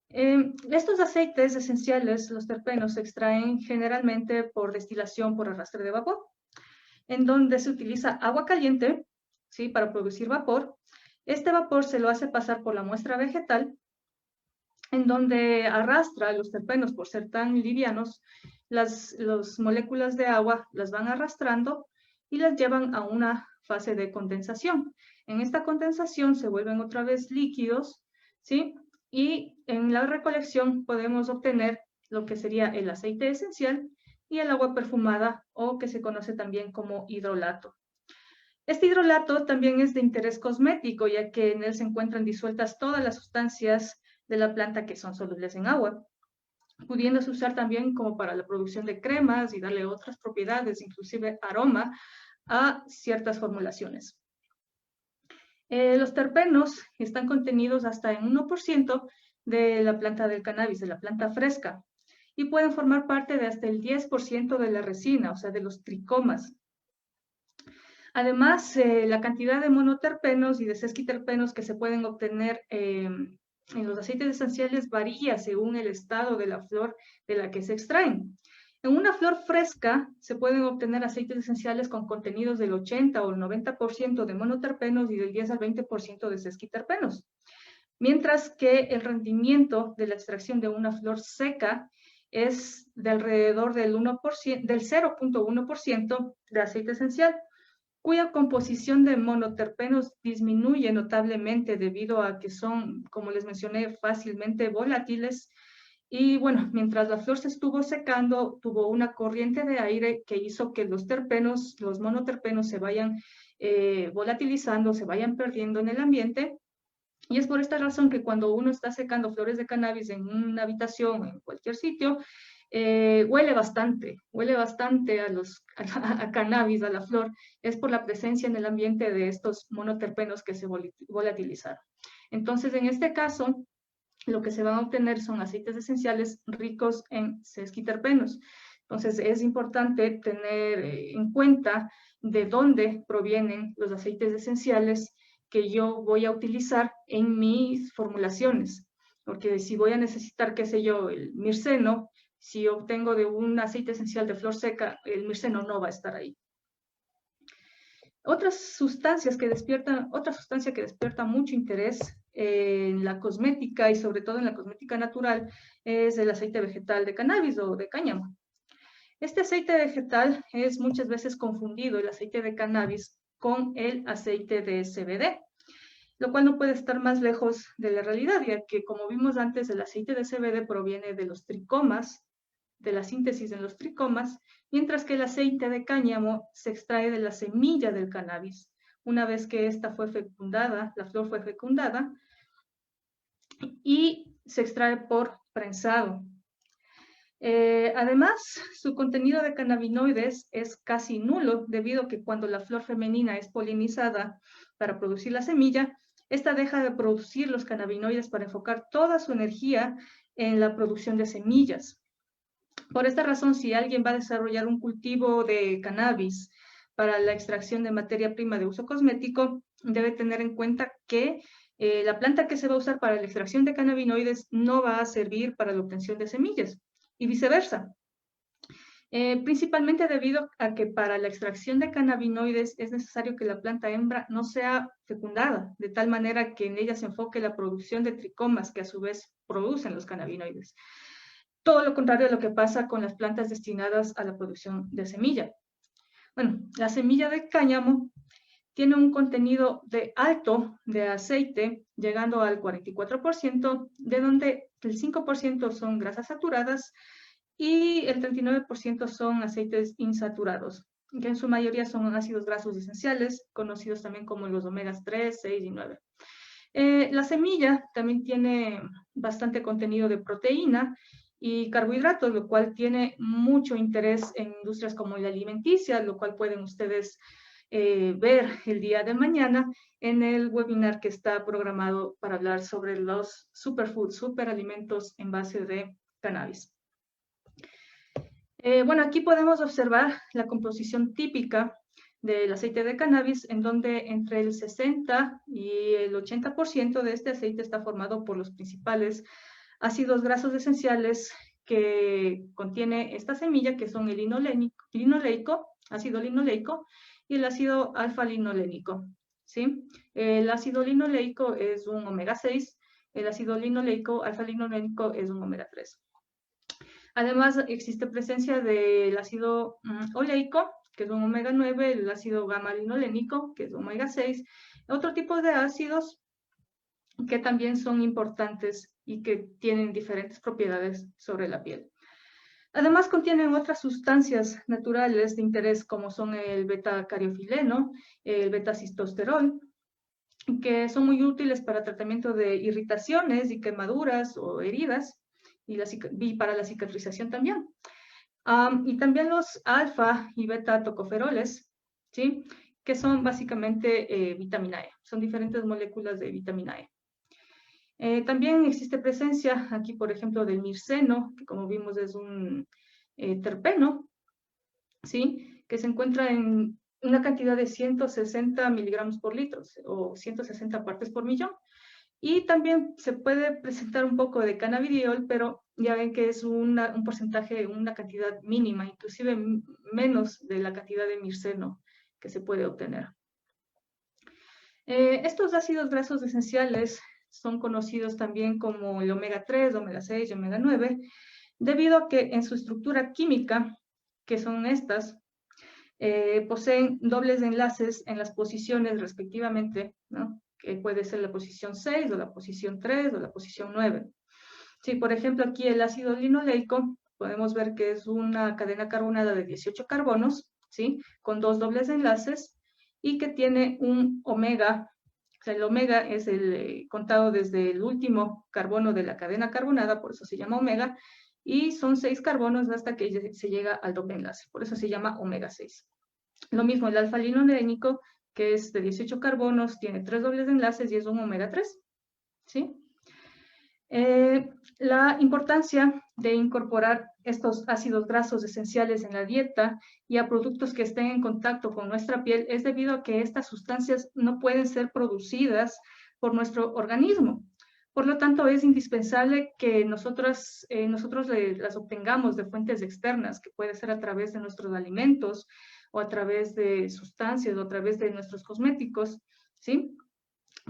Speaker 4: Estos aceites esenciales, los terpenos, se extraen generalmente por destilación por arrastre de vapor, en donde se utiliza agua caliente, ¿sí?, para producir vapor. Este vapor se lo hace pasar por la muestra vegetal, en donde arrastra los terpenos, por ser tan livianos, las moléculas de agua las van arrastrando y las llevan a una fase de condensación. En esta condensación se vuelven otra vez líquidos, ¿sí? Y en la recolección podemos obtener lo que sería el aceite esencial y el agua perfumada, o que se conoce también como hidrolato. Este hidrolato también es de interés cosmético, ya que en él se encuentran disueltas todas las sustancias de la planta que son solubles en agua, pudiéndose usar también como para la producción de cremas y darle otras propiedades, inclusive aroma, a ciertas formulaciones. Los terpenos están contenidos hasta en 1% de la planta del cannabis, de la planta fresca, y pueden formar parte de hasta el 10% de la resina, o sea, de los tricomas. Además, la cantidad de monoterpenos y de sesquiterpenos que se pueden obtener en los aceites esenciales varía según el estado de la flor de la que se extraen. En una flor fresca se pueden obtener aceites esenciales con contenidos del 80 o el 90% de monoterpenos y del 10 al 20% de sesquiterpenos. Mientras que el rendimiento de la extracción de una flor seca es de alrededor del 0.1% de aceite esencial, cuya composición de monoterpenos disminuye notablemente debido a que son, como les mencioné, fácilmente volátiles. Y bueno, mientras la flor se estuvo secando, tuvo una corriente de aire que hizo que los terpenos, los monoterpenos, se vayan volatilizando, se vayan perdiendo en el ambiente. Y es por esta razón que cuando uno está secando flores de cannabis en una habitación, en cualquier sitio, huele bastante a cannabis, a la flor. Es por la presencia en el ambiente de estos monoterpenos que se volatilizaron. Entonces, en este caso, lo que se van a obtener son aceites esenciales ricos en sesquiterpenos. Entonces, es importante tener en cuenta de dónde provienen los aceites esenciales que yo voy a utilizar en mis formulaciones. Porque si voy a necesitar, qué sé yo, el mirceno, si obtengo de un aceite esencial de flor seca, el mirceno no va a estar ahí. Otra sustancia que despierta mucho interés en la cosmética y sobre todo en la cosmética natural es el aceite vegetal de cannabis o de cáñamo. Este aceite vegetal es muchas veces confundido, el aceite de cannabis, con el aceite de CBD, lo cual no puede estar más lejos de la realidad, ya que como vimos antes, el aceite de CBD proviene de los tricomas, de la síntesis en los tricomas, mientras que el aceite de cáñamo se extrae de la semilla del cannabis. Una vez que esta fue fecundada, la flor fue fecundada, y se extrae por prensado. Además, su contenido de cannabinoides es casi nulo, debido a que cuando la flor femenina es polinizada para producir la semilla, esta deja de producir los cannabinoides para enfocar toda su energía en la producción de semillas. Por esta razón, si alguien va a desarrollar un cultivo de cannabis para la extracción de materia prima de uso cosmético, debe tener en cuenta que la planta que se va a usar para la extracción de cannabinoides no va a servir para la obtención de semillas, y viceversa. Principalmente debido a que para la extracción de cannabinoides es necesario que la planta hembra no sea fecundada, de tal manera que en ella se enfoque la producción de tricomas que a su vez producen los cannabinoides. Todo lo contrario de lo que pasa con las plantas destinadas a la producción de semilla. Bueno, la semilla de cáñamo tiene un contenido alto de aceite, llegando al 44%, de donde el 5% son grasas saturadas y el 39% son aceites insaturados, que en su mayoría son ácidos grasos esenciales, conocidos también como los omegas 3, 6 y 9. La semilla también tiene bastante contenido de proteína y carbohidratos, lo cual tiene mucho interés en industrias como la alimenticia, lo cual pueden ustedes ver el día de mañana en el webinar que está programado para hablar sobre los superfoods, superalimentos en base de cannabis. Bueno, aquí podemos observar la composición típica del aceite de cannabis, en donde entre el 60 y el 80% de este aceite está formado por los principales ácidos grasos esenciales que contiene esta semilla, que son el ácido linoleico, y el ácido alfa-linolénico, ¿sí? El ácido linoleico es un omega 6, el ácido linoleico alfa-linolénico es un omega 3. Además, existe presencia del ácido oleico, que es un omega 9, el ácido gamma-linolénico, que es omega 6, otro tipo de ácidos que también son importantes y que tienen diferentes propiedades sobre la piel. Además, contienen otras sustancias naturales de interés, como son el beta-cariofileno, el beta-cistosterol, que son muy útiles para tratamiento de irritaciones y quemaduras o heridas, y para la cicatrización también. Y también los alfa y beta tocoferoles, ¿sí? Que son básicamente vitamina E, son diferentes moléculas de vitamina E. También existe presencia aquí, por ejemplo, del mirceno, que como vimos es un terpeno, ¿sí? Que se encuentra en una cantidad de 160 miligramos por litro, o 160 partes por millón. Y también se puede presentar un poco de cannabidiol, pero ya ven que es un porcentaje, una cantidad mínima, inclusive menos de la cantidad de mirceno que se puede obtener. Estos ácidos grasos esenciales son conocidos también como el omega 3, omega 6 y omega 9, debido a que en su estructura química, que son estas, poseen dobles enlaces en las posiciones respectivamente, ¿no? Que puede ser la posición 6 o la posición 3 o la posición 9. Sí, por ejemplo, aquí el ácido linoleico, podemos ver que es una cadena carbonada de 18 carbonos, ¿sí? Con dos dobles enlaces y que tiene un omega. O sea, el omega es el contado desde el último carbono de la cadena carbonada, por eso se llama omega, y son 6 carbonos hasta que se llega al doble enlace, por eso se llama omega 6. Lo mismo el alfa-linolénico, que es de 18 carbonos, tiene 3 dobles enlaces y es un omega 3, ¿sí? La importancia de incorporar estos ácidos grasos esenciales en la dieta y a productos que estén en contacto con nuestra piel es debido a que estas sustancias no pueden ser producidas por nuestro organismo. Por lo tanto, es indispensable que nosotros las obtengamos de fuentes externas, que puede ser a través de nuestros alimentos o a través de sustancias o a través de nuestros cosméticos, ¿sí?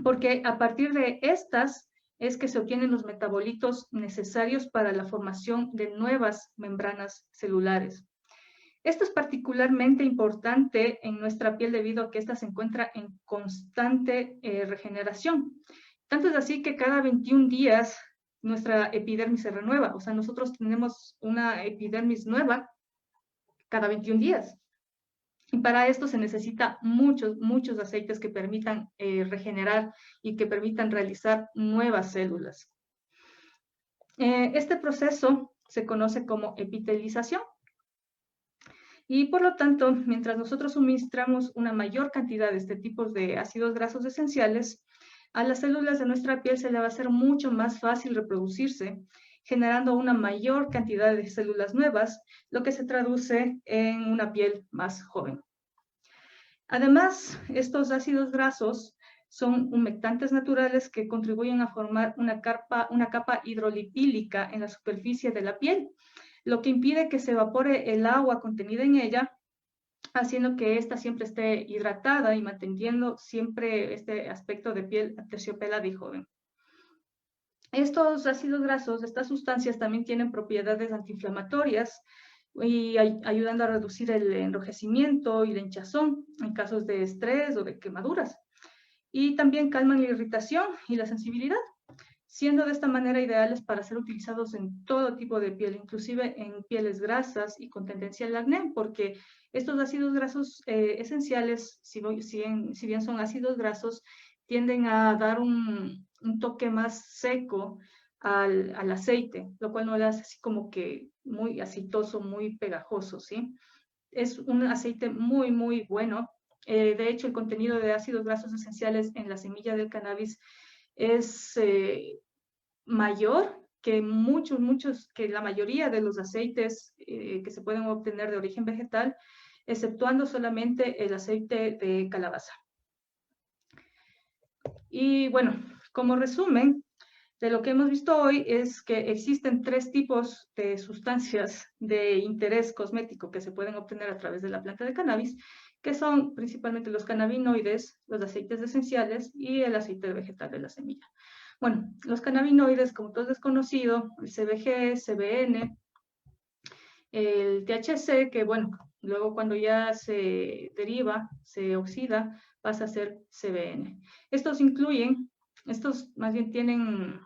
Speaker 4: Porque a partir de estas es que se obtienen los metabolitos necesarios para la formación de nuevas membranas celulares. Esto es particularmente importante en nuestra piel debido a que ésta se encuentra en constante regeneración. Tanto es así que cada 21 días nuestra epidermis se renueva. O sea, nosotros tenemos una epidermis nueva cada 21 días. Y para esto se necesita muchos aceites que permitan regenerar y que permitan realizar nuevas células. Este proceso se conoce como epitelización. Y por lo tanto, mientras nosotros suministramos una mayor cantidad de este tipo de ácidos grasos esenciales, a las células de nuestra piel se le va a hacer mucho más fácil reproducirse, generando una mayor cantidad de células nuevas, lo que se traduce en una piel más joven. Además, estos ácidos grasos son humectantes naturales que contribuyen a formar una capa hidrolipílica en la superficie de la piel, lo que impide que se evapore el agua contenida en ella, haciendo que ésta siempre esté hidratada y manteniendo siempre este aspecto de piel aterciopelada y joven. Estos ácidos grasos, estas sustancias también tienen propiedades antiinflamatorias y ayudando a reducir el enrojecimiento y la hinchazón en casos de estrés o de quemaduras. Y también calman la irritación y la sensibilidad, siendo de esta manera ideales para ser utilizados en todo tipo de piel, inclusive en pieles grasas y con tendencia al acné, porque estos ácidos grasos esenciales, si bien son ácidos grasos, tienden a dar un toque más seco al aceite, lo cual no le hace así como que muy aceitoso, muy pegajoso, ¿sí? Es un aceite muy bueno. De hecho, el contenido de ácidos grasos esenciales en la semilla del cannabis es mayor que que la mayoría de los aceites que se pueden obtener de origen vegetal, exceptuando solamente el aceite de calabaza. Y bueno, como resumen de lo que hemos visto hoy es que existen 3 tipos de sustancias de interés cosmético que se pueden obtener a través de la planta de cannabis, que son principalmente los cannabinoides, los aceites esenciales y el aceite vegetal de la semilla. Bueno, los cannabinoides, como todos es conocido, el CBG, CBN, el THC, que bueno, luego cuando ya se deriva, se oxida, pasa a ser CBN. Estos más bien tienen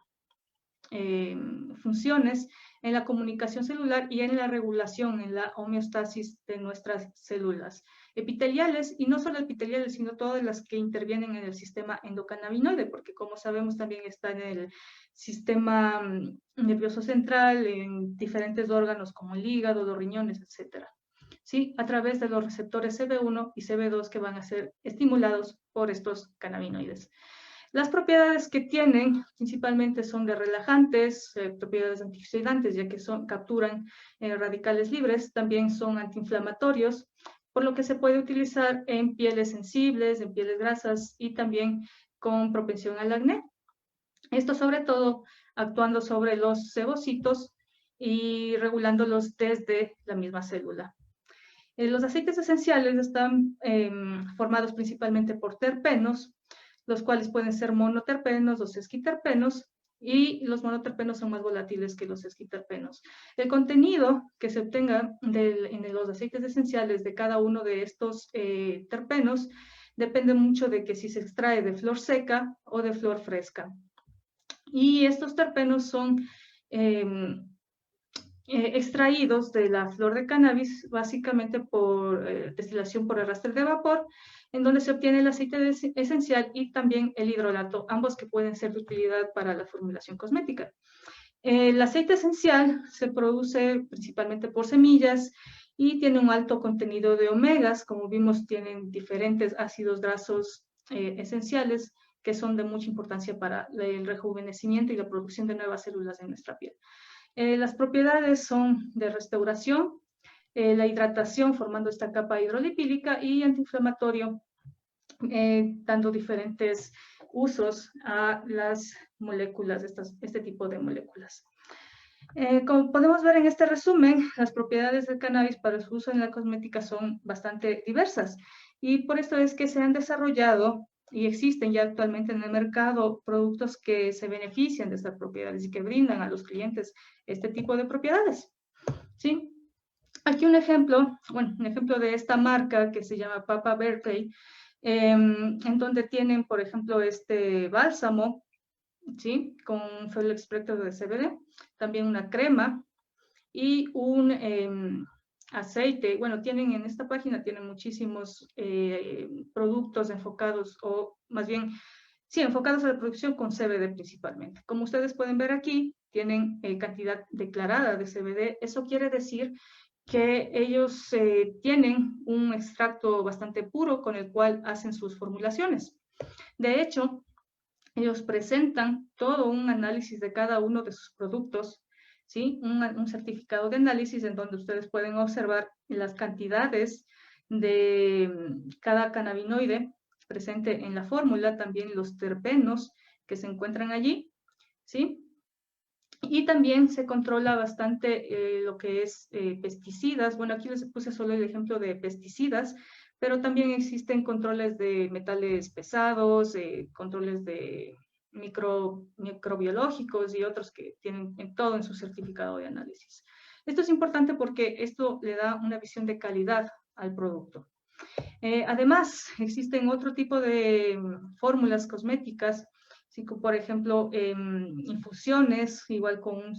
Speaker 4: funciones en la comunicación celular y en la regulación, en la homeostasis de nuestras células epiteliales, y no solo epiteliales, sino todas las que intervienen en el sistema endocannabinoide, porque como sabemos también está en el sistema nervioso central, en diferentes órganos como el hígado, los riñones, etc. ¿Sí? A través de los receptores CB1 y CB2 que van a ser estimulados por estos cannabinoides. Las propiedades que tienen principalmente son de relajantes, propiedades antioxidantes, ya que capturan radicales libres, también son antiinflamatorios, por lo que se puede utilizar en pieles sensibles, en pieles grasas y también con propensión al acné. Esto sobre todo actuando sobre los sebocitos y regulándolos desde la misma célula. Los aceites esenciales están formados principalmente por terpenos, los cuales pueden ser monoterpenos o sesquiterpenos, y los monoterpenos son más volátiles que los sesquiterpenos. El contenido que se obtenga en los aceites esenciales de cada uno de estos terpenos depende mucho de que si se extrae de flor seca o de flor fresca. Y estos terpenos son extraídos de la flor de cannabis, básicamente por destilación por arrastre de vapor, en donde se obtiene el aceite esencial y también el hidrolato, ambos que pueden ser de utilidad para la formulación cosmética. El aceite esencial se produce principalmente por semillas y tiene un alto contenido de omegas, como vimos tienen diferentes ácidos grasos esenciales que son de mucha importancia para el rejuvenecimiento y la producción de nuevas células en nuestra piel. Las propiedades son de restauración, la hidratación formando esta capa hidrolipídica y antiinflamatorio, dando diferentes usos a las moléculas, este tipo de moléculas. Como podemos ver en este resumen, las propiedades del cannabis para su uso en la cosmética son bastante diversas y por esto es que se han desarrollado y existen ya actualmente en el mercado productos que se benefician de estas propiedades y que brindan a los clientes este tipo de propiedades. ¿Sí? Aquí un ejemplo de esta marca que se llama Papa Berkeley, en donde tienen, por ejemplo, este bálsamo, ¿sí? Con un solo extracto de CBD, también una crema y un aceite. Bueno, tienen en esta página, tienen muchísimos productos enfocados, o más bien, sí, enfocados a la producción con CBD principalmente. Como ustedes pueden ver aquí, tienen cantidad declarada de CBD. Eso quiere decir que ellos tienen un extracto bastante puro con el cual hacen sus formulaciones. De hecho, ellos presentan todo un análisis de cada uno de sus productos, ¿sí? Un certificado de análisis en donde ustedes pueden observar las cantidades de cada cannabinoide presente en la fórmula, también los terpenos que se encuentran allí, ¿sí? Y también se controla bastante lo que es pesticidas. Bueno, aquí les puse solo el ejemplo de pesticidas, pero también existen controles de metales pesados, controles de microbiológicos y otros que tienen todo en su certificado de análisis. Esto es importante porque esto le da una visión de calidad al producto. Además, existen otro tipo de fórmulas cosméticas, así como por ejemplo infusiones, igual con un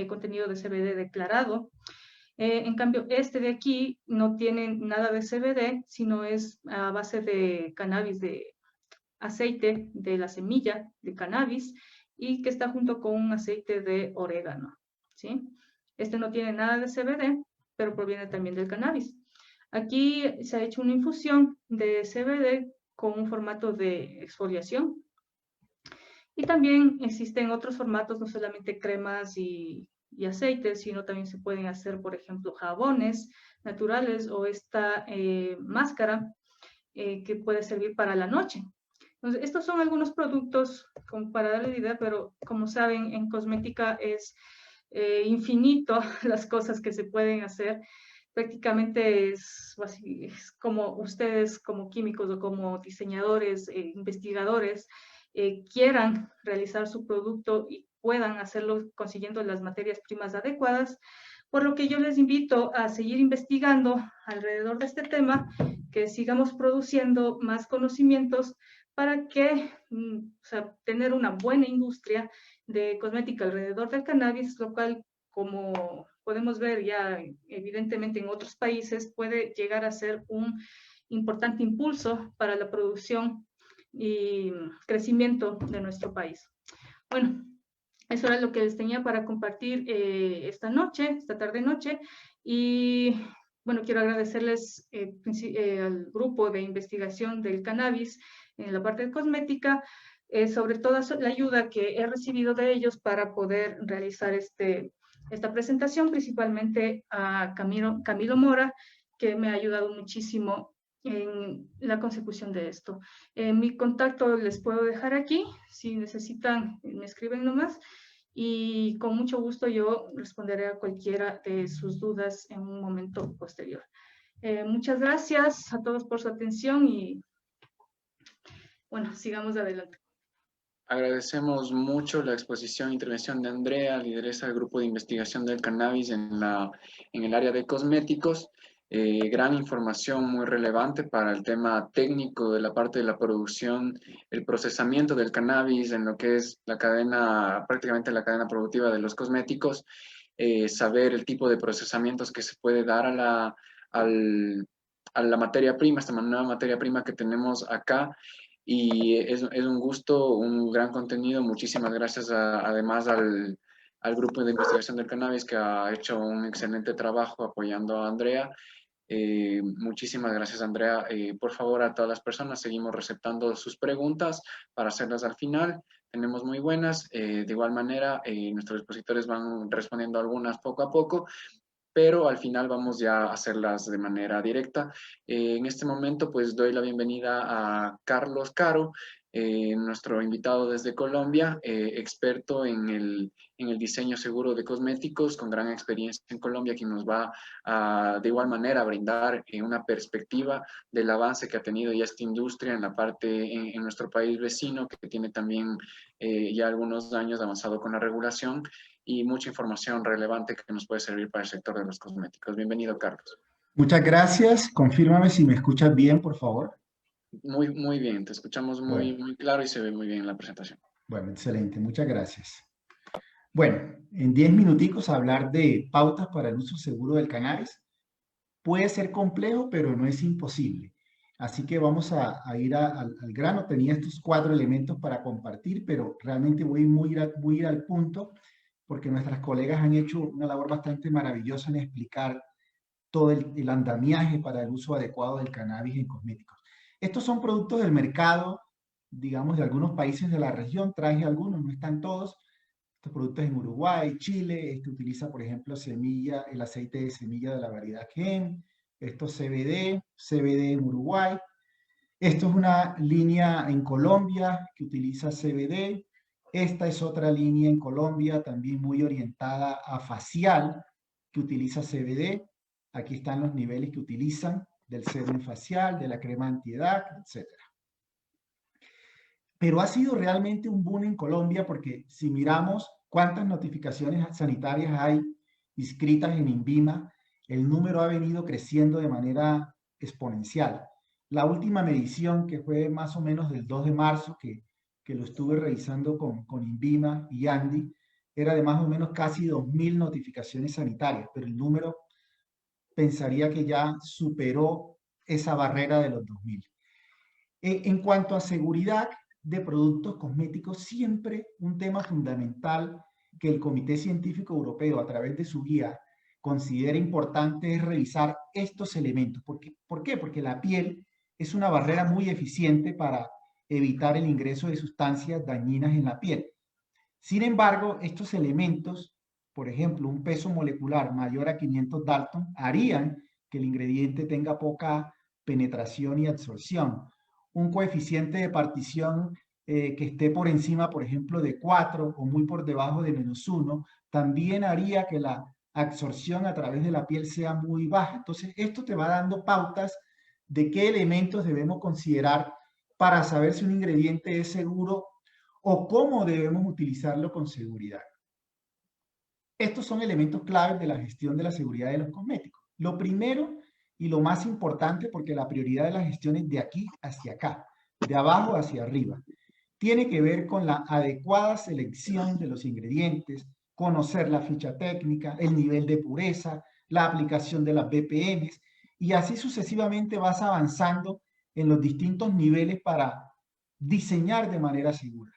Speaker 4: contenido de CBD declarado. En cambio, este de aquí no tiene nada de CBD, sino es a base de cannabis, de aceite de la semilla de cannabis y que está junto con un aceite de orégano, ¿sí? Este no tiene nada de CBD, pero proviene también del cannabis. Aquí se ha hecho una infusión de CBD con un formato de exfoliación. Y también existen otros formatos, no solamente cremas y aceites, sino también se pueden hacer, por ejemplo, jabones naturales o esta máscara que puede servir para la noche. Entonces, estos son algunos productos como para darle idea, pero como saben, en cosmética es infinito las cosas que se pueden hacer. Prácticamente es como ustedes, como químicos o como diseñadores, investigadores, quieran realizar su producto y puedan hacerlo consiguiendo las materias primas adecuadas, por lo que yo les invito a seguir investigando alrededor de este tema, que sigamos produciendo más conocimientos para que, tener una buena industria de cosmética alrededor del cannabis, lo cual, como podemos ver ya evidentemente en otros países, puede llegar a ser un importante impulso para la producción y crecimiento de nuestro país. Bueno, eso era lo que les tenía para compartir esta tarde-noche, y bueno, quiero agradecerles al grupo de investigación del cannabis en la parte de cosmética, sobre toda la ayuda que he recibido de ellos para poder realizar esta presentación, principalmente a Camilo Mora, que me ha ayudado muchísimo en la consecución de esto. Mi contacto les puedo dejar aquí, si necesitan me escriben nomás, y con mucho gusto yo responderé a cualquiera de sus dudas en un momento posterior. Muchas gracias a todos por su atención y bueno, sigamos adelante.
Speaker 1: Agradecemos mucho la exposición e intervención de Andrea, lideresa del grupo de investigación del cannabis en el área de cosméticos. Gran información muy relevante para el tema técnico de la parte de la producción, el procesamiento del cannabis en lo que es la cadena, prácticamente la cadena productiva de los cosméticos, saber el tipo de procesamientos que se puede dar a la materia prima, esta nueva materia prima que tenemos acá. Y es un gusto, un gran contenido. Muchísimas gracias además al grupo de investigación del cannabis, que ha hecho un excelente trabajo apoyando a Andrea. Muchísimas gracias, Andrea. Por favor, a todas las personas, seguimos receptando sus preguntas para hacerlas al final. Tenemos muy buenas. De igual manera, nuestros expositores van respondiendo algunas poco a poco, pero al final vamos ya a hacerlas de manera directa. En este momento, pues doy la bienvenida a Carlos Caro, nuestro invitado desde Colombia, experto en el diseño seguro de cosméticos, con gran experiencia en Colombia, quien nos va a, de igual manera, a brindar una perspectiva del avance que ha tenido ya esta industria en la parte, en nuestro país vecino, que tiene también ya algunos años avanzado con la regulación, y mucha información relevante que nos puede servir para el sector de los cosméticos. Bienvenido, Carlos.
Speaker 5: Muchas gracias. Confírmame si me escuchas bien, por favor.
Speaker 1: Muy bien, te escuchamos muy claro y se ve muy bien en la presentación.
Speaker 5: Bueno, excelente. Muchas gracias. Bueno, en 10 minuticos hablar de pautas para el uso seguro del cannabis. Puede ser complejo, pero no es imposible. Así que vamos a ir al grano. Tenía estos 4 elementos para compartir, pero realmente voy a ir al punto, porque nuestras colegas han hecho una labor bastante maravillosa en explicar todo el andamiaje para el uso adecuado del cannabis en cosméticos. Estos son productos del mercado, digamos, de algunos países de la región. Traje algunos, no están todos. Estos productos en Uruguay, Chile. Este utiliza, por ejemplo, el aceite de semilla de la variedad Gen. Esto es CBD en Uruguay. Esto es una línea en Colombia que utiliza CBD. Esta es otra línea en Colombia, también muy orientada a facial, que utiliza CBD. Aquí están los niveles que utilizan del serum facial, de la crema antiedad, etc. Pero ha sido realmente un boom en Colombia, porque si miramos cuántas notificaciones sanitarias hay inscritas en INVIMA, el número ha venido creciendo de manera exponencial. La última medición, que fue más o menos del 2 de marzo, que lo estuve revisando con INVIMA y Andy, era de más o menos casi 2.000 notificaciones sanitarias, pero el número pensaría que ya superó esa barrera de los 2.000. En cuanto a seguridad de productos cosméticos, siempre un tema fundamental que el Comité Científico Europeo, a través de su guía, considera importante es revisar estos elementos. ¿Por qué? Porque la piel es una barrera muy eficiente para evitar el ingreso de sustancias dañinas en la piel. Sin embargo, estos elementos, por ejemplo, un peso molecular mayor a 500 Dalton, harían que el ingrediente tenga poca penetración y absorción. Un coeficiente de partición que esté por encima, por ejemplo, de 4 o muy por debajo de -1, también haría que la absorción a través de la piel sea muy baja. Entonces, esto te va dando pautas de qué elementos debemos considerar para saber si un ingrediente es seguro o cómo debemos utilizarlo con seguridad. Estos son elementos claves de la gestión de la seguridad de los cosméticos. Lo primero y lo más importante, porque la prioridad de la gestión es de aquí hacia acá, de abajo hacia arriba, tiene que ver con la adecuada selección de los ingredientes, conocer la ficha técnica, el nivel de pureza, la aplicación de las BPMs, y así sucesivamente vas avanzando en los distintos niveles para diseñar de manera segura.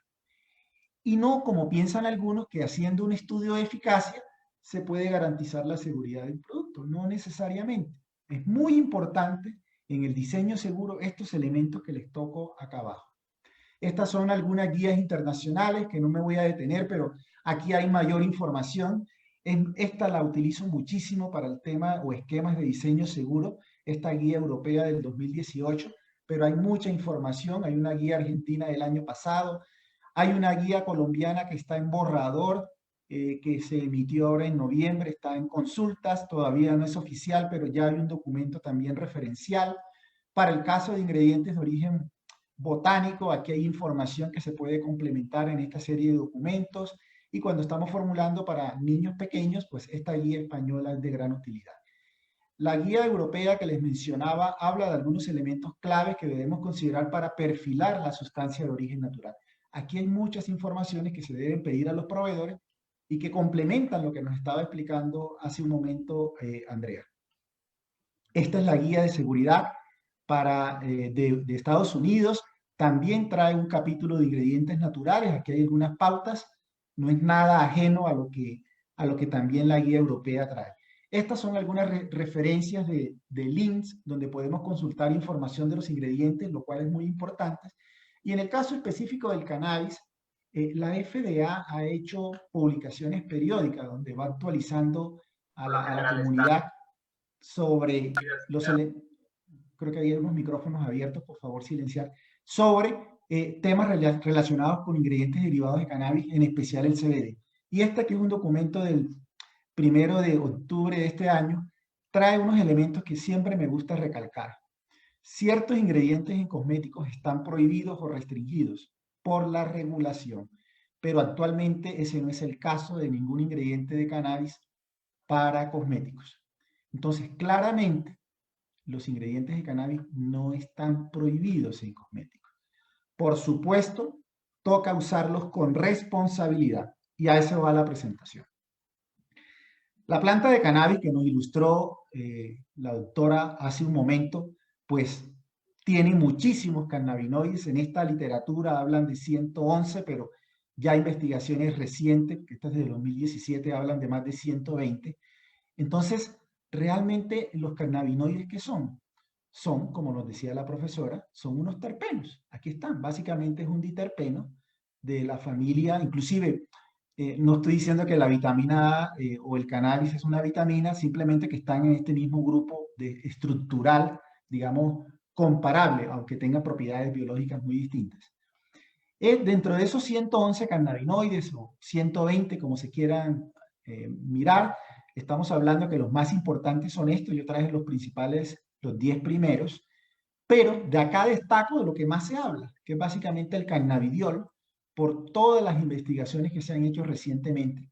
Speaker 5: Y no como piensan algunos, que haciendo un estudio de eficacia se puede garantizar la seguridad del producto. No necesariamente. Es muy importante en el diseño seguro estos elementos que les toco acá abajo. Estas son algunas guías internacionales que no me voy a detener, pero aquí hay mayor información. Esta la utilizo muchísimo para el tema o esquemas de diseño seguro, esta guía europea del 2018, pero hay mucha información. Hay una guía argentina del año pasado, hay una guía colombiana que está en borrador, que se emitió ahora en noviembre, está en consultas, todavía no es oficial, pero ya hay un documento también referencial. Para el caso de ingredientes de origen botánico, aquí hay información que se puede complementar en esta serie de documentos, y cuando estamos formulando para niños pequeños, pues esta guía española es de gran utilidad. La guía europea que les mencionaba habla de algunos elementos claves que debemos considerar para perfilar la sustancia de origen natural. Aquí hay muchas informaciones que se deben pedir a los proveedores y que complementan lo que nos estaba explicando hace un momento Andrea. Esta es la guía de seguridad de Estados Unidos. También trae un capítulo de ingredientes naturales. Aquí hay algunas pautas. No es nada ajeno a lo que también la guía europea trae. Estas son algunas referencias de links donde podemos consultar información de los ingredientes, lo cual es muy importante. Y en el caso específico del cannabis, la FDA ha hecho publicaciones periódicas donde va actualizando a la comunidad sobre los elementos. Creo que había unos micrófonos abiertos, por favor silenciar, sobre temas relacionados con ingredientes derivados de cannabis, en especial el CBD. Y este que es un documento del 1 de octubre de este año, trae unos elementos que siempre me gusta recalcar. Ciertos ingredientes en cosméticos están prohibidos o restringidos por la regulación, pero actualmente ese no es el caso de ningún ingrediente de cannabis para cosméticos. Entonces, claramente, los ingredientes de cannabis no están prohibidos en cosméticos. Por supuesto, toca usarlos con responsabilidad, y a eso va la presentación. La planta de cannabis que nos ilustró la doctora hace un momento, pues tiene muchísimos cannabinoides. En esta literatura hablan de 111, pero ya investigaciones recientes, que estas de 2017, hablan de más de 120. Entonces, realmente los cannabinoides, ¿qué son? Son, como nos decía la profesora, son unos terpenos. Aquí están. Básicamente es un diterpeno de la familia, inclusive... no estoy diciendo que la vitamina A o el cannabis es una vitamina, simplemente que están en este mismo grupo estructural, digamos, comparable, aunque tenga propiedades biológicas muy distintas. Dentro de esos 111 cannabinoides o 120, como se quieran mirar, estamos hablando que los más importantes son estos. Yo traje los principales, los 10 primeros, pero de acá destaco de lo que más se habla, que es básicamente el cannabidiol, por todas las investigaciones que se han hecho recientemente.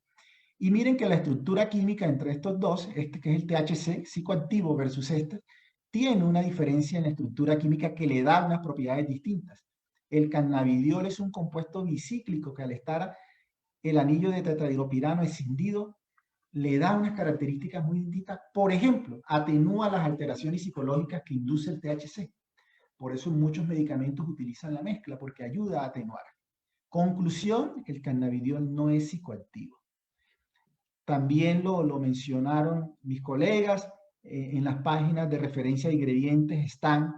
Speaker 5: Y miren que la estructura química entre estos dos, este que es el THC psicoactivo versus este, tiene una diferencia en la estructura química que le da unas propiedades distintas. El cannabidiol es un compuesto bicíclico que al estar el anillo de tetrahidropirano escindido, le da unas características muy distintas. Por ejemplo, atenúa las alteraciones psicológicas que induce el THC. Por eso muchos medicamentos utilizan la mezcla, porque ayuda a atenuar. Conclusión, el cannabidiol no es psicoactivo. También lo mencionaron mis colegas, en las páginas de referencia de ingredientes están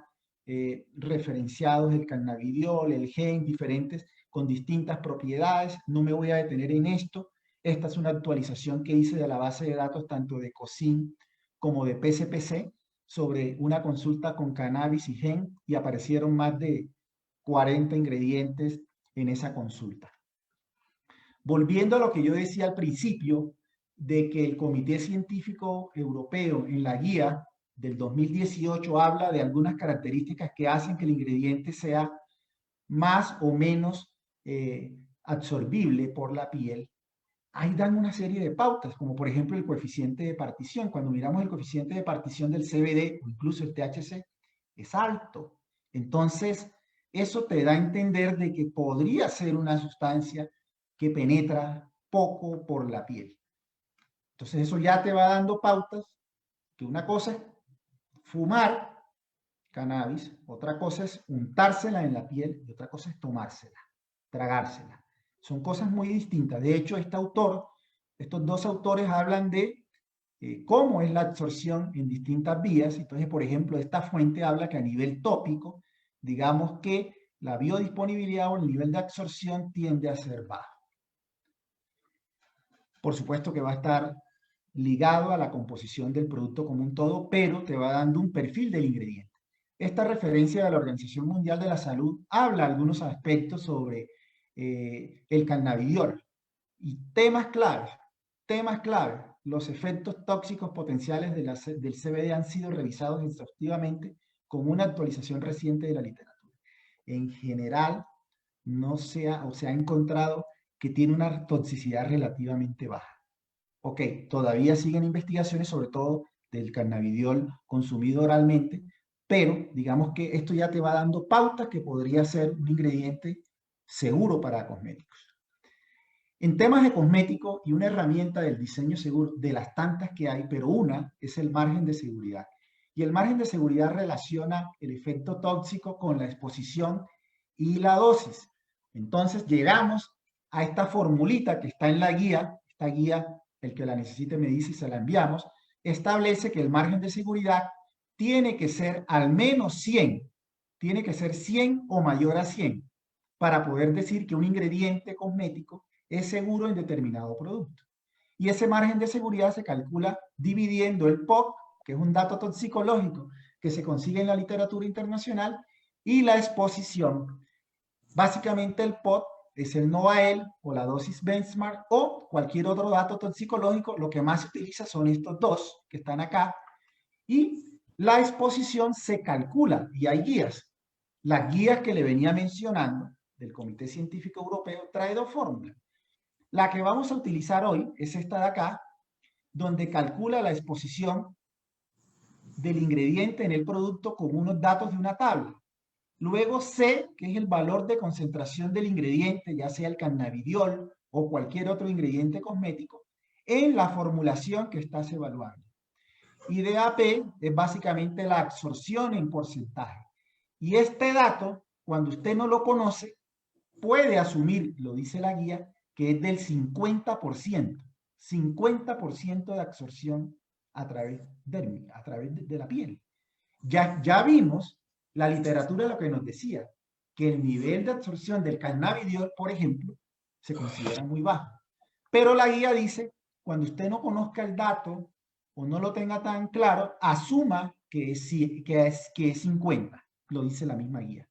Speaker 5: referenciados el cannabidiol, el gen, diferentes, con distintas propiedades. No me voy a detener en esto. Esta es una actualización que hice de la base de datos tanto de COSIN como de PCPC sobre una consulta con cannabis y gen, y aparecieron más de 40 ingredientes en esa consulta. Volviendo a lo que yo decía al principio, de que el Comité Científico Europeo en la guía del 2018 habla de algunas características que hacen que el ingrediente sea más o menos absorbible por la piel. Ahí dan una serie de pautas, como por ejemplo el coeficiente de partición. Cuando miramos el coeficiente de partición del CBD o incluso el THC, es alto. Entonces, eso te da a entender de que podría ser una sustancia que penetra poco por la piel. Entonces eso ya te va dando pautas, que una cosa es fumar cannabis, otra cosa es untársela en la piel y otra cosa es tomársela, tragársela. Son cosas muy distintas. De hecho, estos dos autores hablan de cómo es la absorción en distintas vías. Entonces, por ejemplo, esta fuente habla que a nivel tópico, digamos que la biodisponibilidad o el nivel de absorción tiende a ser bajo. Por supuesto que va a estar ligado a la composición del producto como un todo, pero te va dando un perfil del ingrediente. Esta referencia de la Organización Mundial de la Salud habla algunos aspectos sobre el cannabidiol. Y temas clave, los efectos tóxicos potenciales del CBD han sido revisados exhaustivamente con una actualización reciente de la literatura. En general, se ha encontrado que tiene una toxicidad relativamente baja. Ok, todavía siguen investigaciones, sobre todo del cannabidiol consumido oralmente, pero digamos que esto ya te va dando pautas que podría ser un ingrediente seguro para cosméticos. En temas de cosméticos, y una herramienta del diseño seguro, de las tantas que hay, pero una es el margen de seguridad. Y el margen de seguridad relaciona el efecto tóxico con la exposición y la dosis. Entonces llegamos a esta formulita que está en la guía. Esta guía, el que la necesite me dice y se la enviamos, establece que el margen de seguridad tiene que ser al menos 100, tiene que ser 100 o mayor a 100 para poder decir que un ingrediente cosmético es seguro en determinado producto. Y ese margen de seguridad se calcula dividiendo el POC, que es un dato toxicológico que se consigue en la literatura internacional, y la exposición. Básicamente el POC es el NOAEL o la dosis benchmark o cualquier otro dato toxicológico. Lo que más se utiliza son estos dos que están acá. Y la exposición se calcula y hay guías. Las guías que le venía mencionando del Comité Científico Europeo trae dos fórmulas. La que vamos a utilizar hoy es esta de acá, donde calcula la exposición del ingrediente en el producto con unos datos de una tabla. Luego C, que es el valor de concentración del ingrediente, ya sea el cannabidiol o cualquier otro ingrediente cosmético, en la formulación que estás evaluando. Y DAP es básicamente la absorción en porcentaje. Y este dato, cuando usted no lo conoce, puede asumir, lo dice la guía, que es del 50%. 50% de absorción a través de la piel. Ya vimos la literatura lo que nos decía, que el nivel de absorción del cannabidiol, por ejemplo, se considera muy bajo. Pero la guía dice, cuando usted no conozca el dato o no lo tenga tan claro, asuma que es 50, lo dice la misma guía.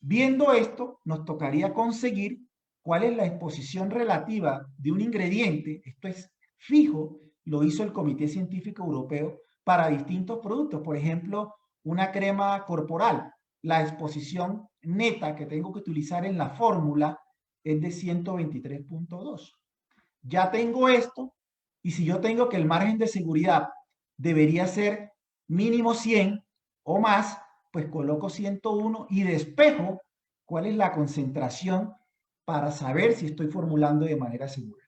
Speaker 5: Viendo esto, nos tocaría conseguir cuál es la exposición relativa de un ingrediente, esto es fijo, lo hizo el Comité Científico Europeo para distintos productos. Por ejemplo, una crema corporal, la exposición neta que tengo que utilizar en la fórmula es de 123.2. Ya tengo esto, y si yo tengo que el margen de seguridad debería ser mínimo 100 o más, pues coloco 101 y despejo cuál es la concentración para saber si estoy formulando de manera segura.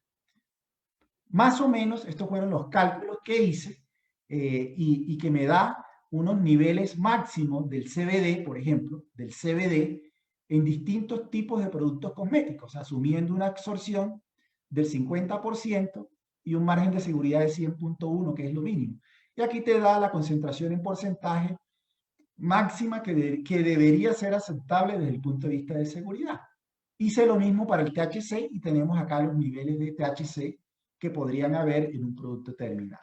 Speaker 5: Más o menos, estos fueron los cálculos que hice y que me da unos niveles máximos del CBD, por ejemplo, del CBD en distintos tipos de productos cosméticos, asumiendo una absorción del 50% y un margen de seguridad de 100.1, que es lo mínimo. Y aquí te da la concentración en porcentaje máxima que debería ser aceptable desde el punto de vista de seguridad. Hice lo mismo para el THC y tenemos acá los niveles de THC que podrían haber en un producto terminado.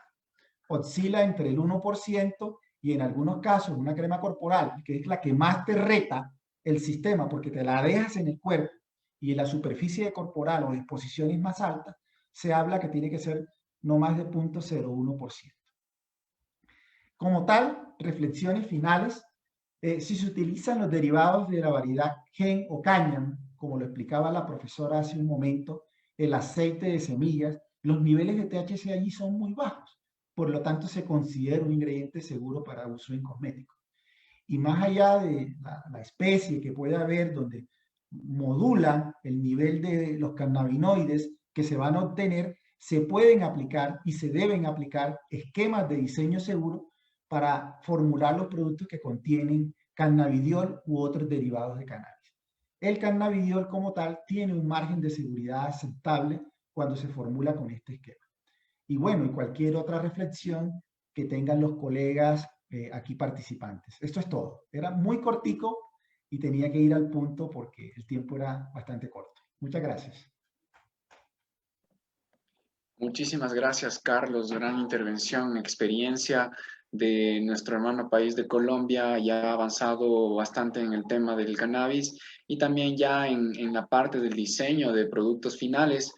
Speaker 5: Oscila entre el 1% y en algunos casos una crema corporal, que es la que más te reta el sistema porque te la dejas en el cuerpo y en la superficie corporal o de exposiciones más altas, se habla que tiene que ser no más de 0.01%. Como tal, reflexiones finales, si se utilizan los derivados de la variedad gen o cáñamo, como lo explicaba la profesora hace un momento, el aceite de semillas, los niveles de THC allí son muy bajos, por lo tanto se considera un ingrediente seguro para uso en cosméticos. Y más allá de la especie que puede haber donde modulan el nivel de los cannabinoides que se van a obtener, se pueden aplicar y se deben aplicar esquemas de diseño seguro para formular los productos que contienen cannabidiol u otros derivados de cannabis. El cannabidiol como tal tiene un margen de seguridad aceptable cuando se formula con este esquema. Y bueno, y cualquier otra reflexión que tengan los colegas aquí participantes. Esto es todo. Era muy cortico y tenía que ir al punto porque el tiempo era bastante corto. Muchas gracias.
Speaker 1: Muchísimas gracias, Carlos. Gran intervención, experiencia de nuestro hermano país de Colombia, ya ha avanzado bastante en el tema del cannabis y también ya en la parte del diseño de productos finales.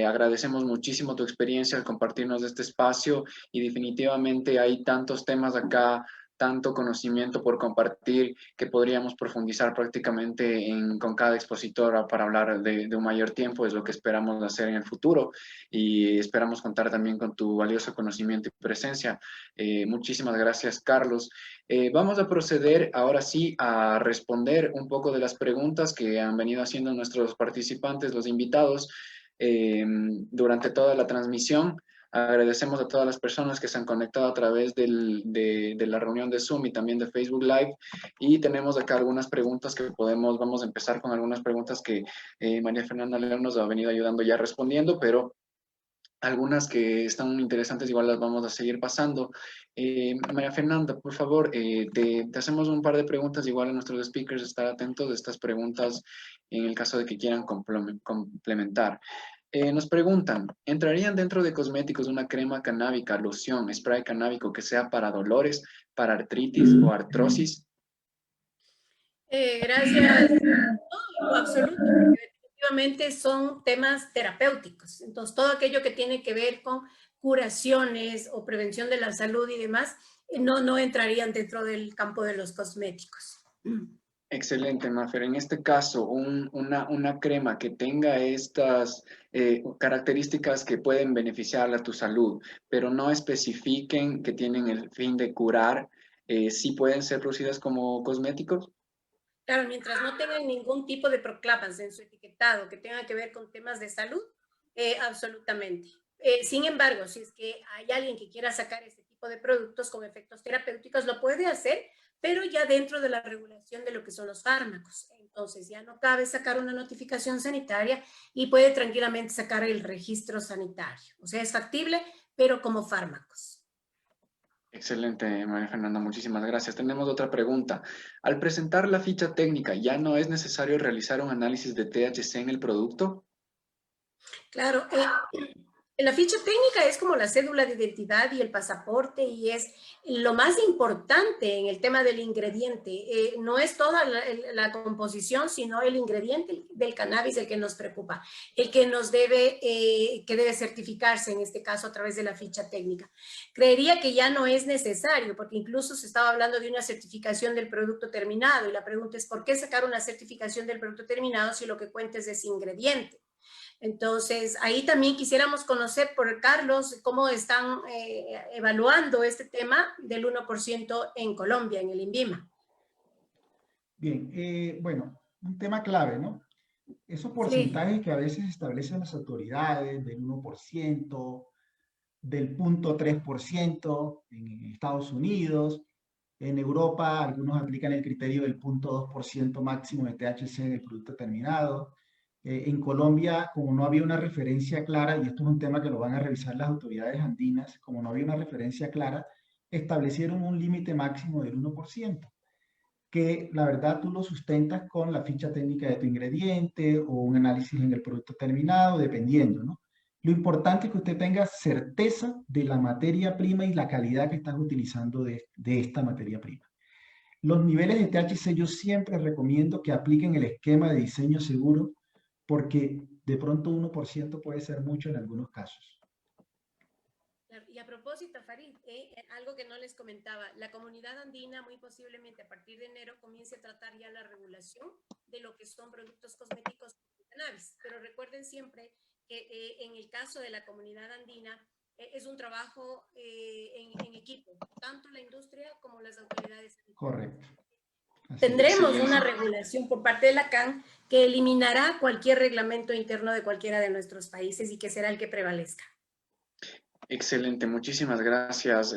Speaker 1: Agradecemos muchísimo tu experiencia al compartirnos este espacio y definitivamente hay tantos temas acá, tanto conocimiento por compartir que podríamos profundizar prácticamente con cada expositora para hablar de un mayor tiempo, es lo que esperamos hacer en el futuro y esperamos contar también con tu valioso conocimiento y presencia. Muchísimas gracias, Carlos. Vamos a proceder ahora sí a responder un poco de las preguntas que han venido haciendo nuestros participantes, los invitados, durante toda la transmisión. Agradecemos a todas las personas que se han conectado a través de la reunión de Zoom y también de Facebook Live. Y tenemos acá algunas preguntas que vamos a empezar con algunas preguntas que María Fernanda León nos ha venido ayudando ya respondiendo, pero algunas que están interesantes, igual las vamos a seguir pasando. María Fernanda, por favor, te hacemos un par de preguntas, igual a nuestros speakers estar atentos de estas preguntas en el caso de que quieran complementar. Nos preguntan, ¿entrarían dentro de cosméticos una crema canábica, loción, spray canábico que sea para dolores, para artritis o artrosis?
Speaker 2: Gracias. No, en lo absoluto, porque definitivamente son temas terapéuticos. Entonces, todo aquello que tiene que ver con curaciones o prevención de la salud y demás, no entrarían dentro del campo de los cosméticos.
Speaker 1: Excelente, Mafer. En este caso, una crema que tenga estas características que pueden beneficiar a tu salud, pero no especifiquen que tienen el fin de curar, ¿sí pueden ser producidas como cosméticos?
Speaker 2: Claro, mientras no tengan ningún tipo de proclamas en su etiquetado que tenga que ver con temas de salud, absolutamente. Sin embargo, si es que hay alguien que quiera sacar este tipo de productos con efectos terapéuticos, lo puede hacer, pero ya dentro de la regulación de lo que son los fármacos. Entonces, ya no cabe sacar una notificación sanitaria y puede tranquilamente sacar el registro sanitario. O sea, es factible, pero como fármacos.
Speaker 1: Excelente, María Fernanda, muchísimas gracias. Tenemos otra pregunta. Al presentar la ficha técnica, ¿ya no es necesario realizar un análisis de THC en el producto?
Speaker 2: Claro, la ficha técnica es como la cédula de identidad y el pasaporte y es lo más importante en el tema del ingrediente. No es toda la composición, sino el ingrediente del cannabis el que nos preocupa, el que nos que debe certificarse en este caso a través de la ficha técnica. Creería que ya no es necesario porque incluso se estaba hablando de una certificación del producto terminado y la pregunta es ¿por qué sacar una certificación del producto terminado si lo que cuenta es ese ingrediente? Entonces, ahí también quisiéramos conocer por Carlos cómo están evaluando este tema del 1% en Colombia, en el INVIMA.
Speaker 5: Bien, bueno, un tema clave, ¿no? Esos
Speaker 2: Sí.
Speaker 5: porcentajes que a veces establecen las autoridades del 1%, del 0.3% en Estados Unidos, en Europa algunos aplican el criterio del 0.2% máximo de THC en el producto terminado. En Colombia, como no había una referencia clara, y esto es un tema que lo van a revisar las autoridades andinas, como no había una referencia clara, establecieron un límite máximo del 1%, que la verdad tú lo sustentas con la ficha técnica de tu ingrediente o un análisis en el producto terminado, dependiendo, ¿no? Lo importante es que usted tenga certeza de la materia prima y la calidad que estás utilizando de esta materia prima. Los niveles de THC yo siempre recomiendo que apliquen el esquema de diseño seguro porque de pronto 1% puede ser mucho en algunos casos.
Speaker 2: Y a propósito, Farid, algo que no les comentaba, la comunidad andina muy posiblemente a partir de enero comience a tratar ya la regulación de lo que son productos cosméticos de cannabis. Pero recuerden siempre que en el caso de la comunidad andina es un trabajo en equipo, tanto la industria como las autoridades.
Speaker 5: Correcto.
Speaker 2: Tendremos una regulación por parte de la CAN que eliminará cualquier reglamento interno de cualquiera de nuestros países y que será el que prevalezca.
Speaker 1: Excelente, muchísimas gracias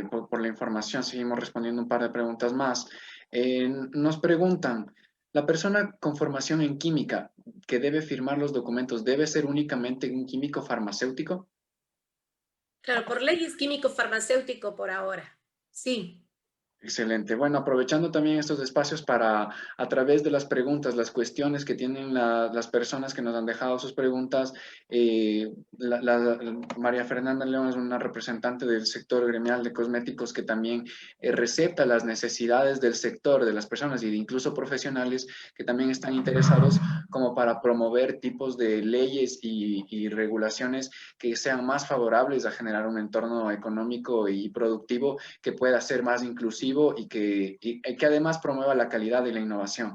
Speaker 1: por la información. Seguimos respondiendo un par de preguntas más. Nos preguntan, ¿la persona con formación en química que debe firmar los documentos debe ser únicamente un químico farmacéutico?
Speaker 2: Claro, por ley es químico farmacéutico por ahora, sí.
Speaker 1: Excelente. Bueno, aprovechando también estos espacios para, a través de las preguntas, las cuestiones que tienen las personas que nos han dejado sus preguntas, María Fernanda León es una representante del sector gremial de cosméticos que también recepta las necesidades del sector, de las personas y de incluso profesionales que también están interesados como para promover tipos de leyes y regulaciones que sean más favorables a generar un entorno económico y productivo que pueda ser más inclusivo y que además promueva la calidad y la innovación.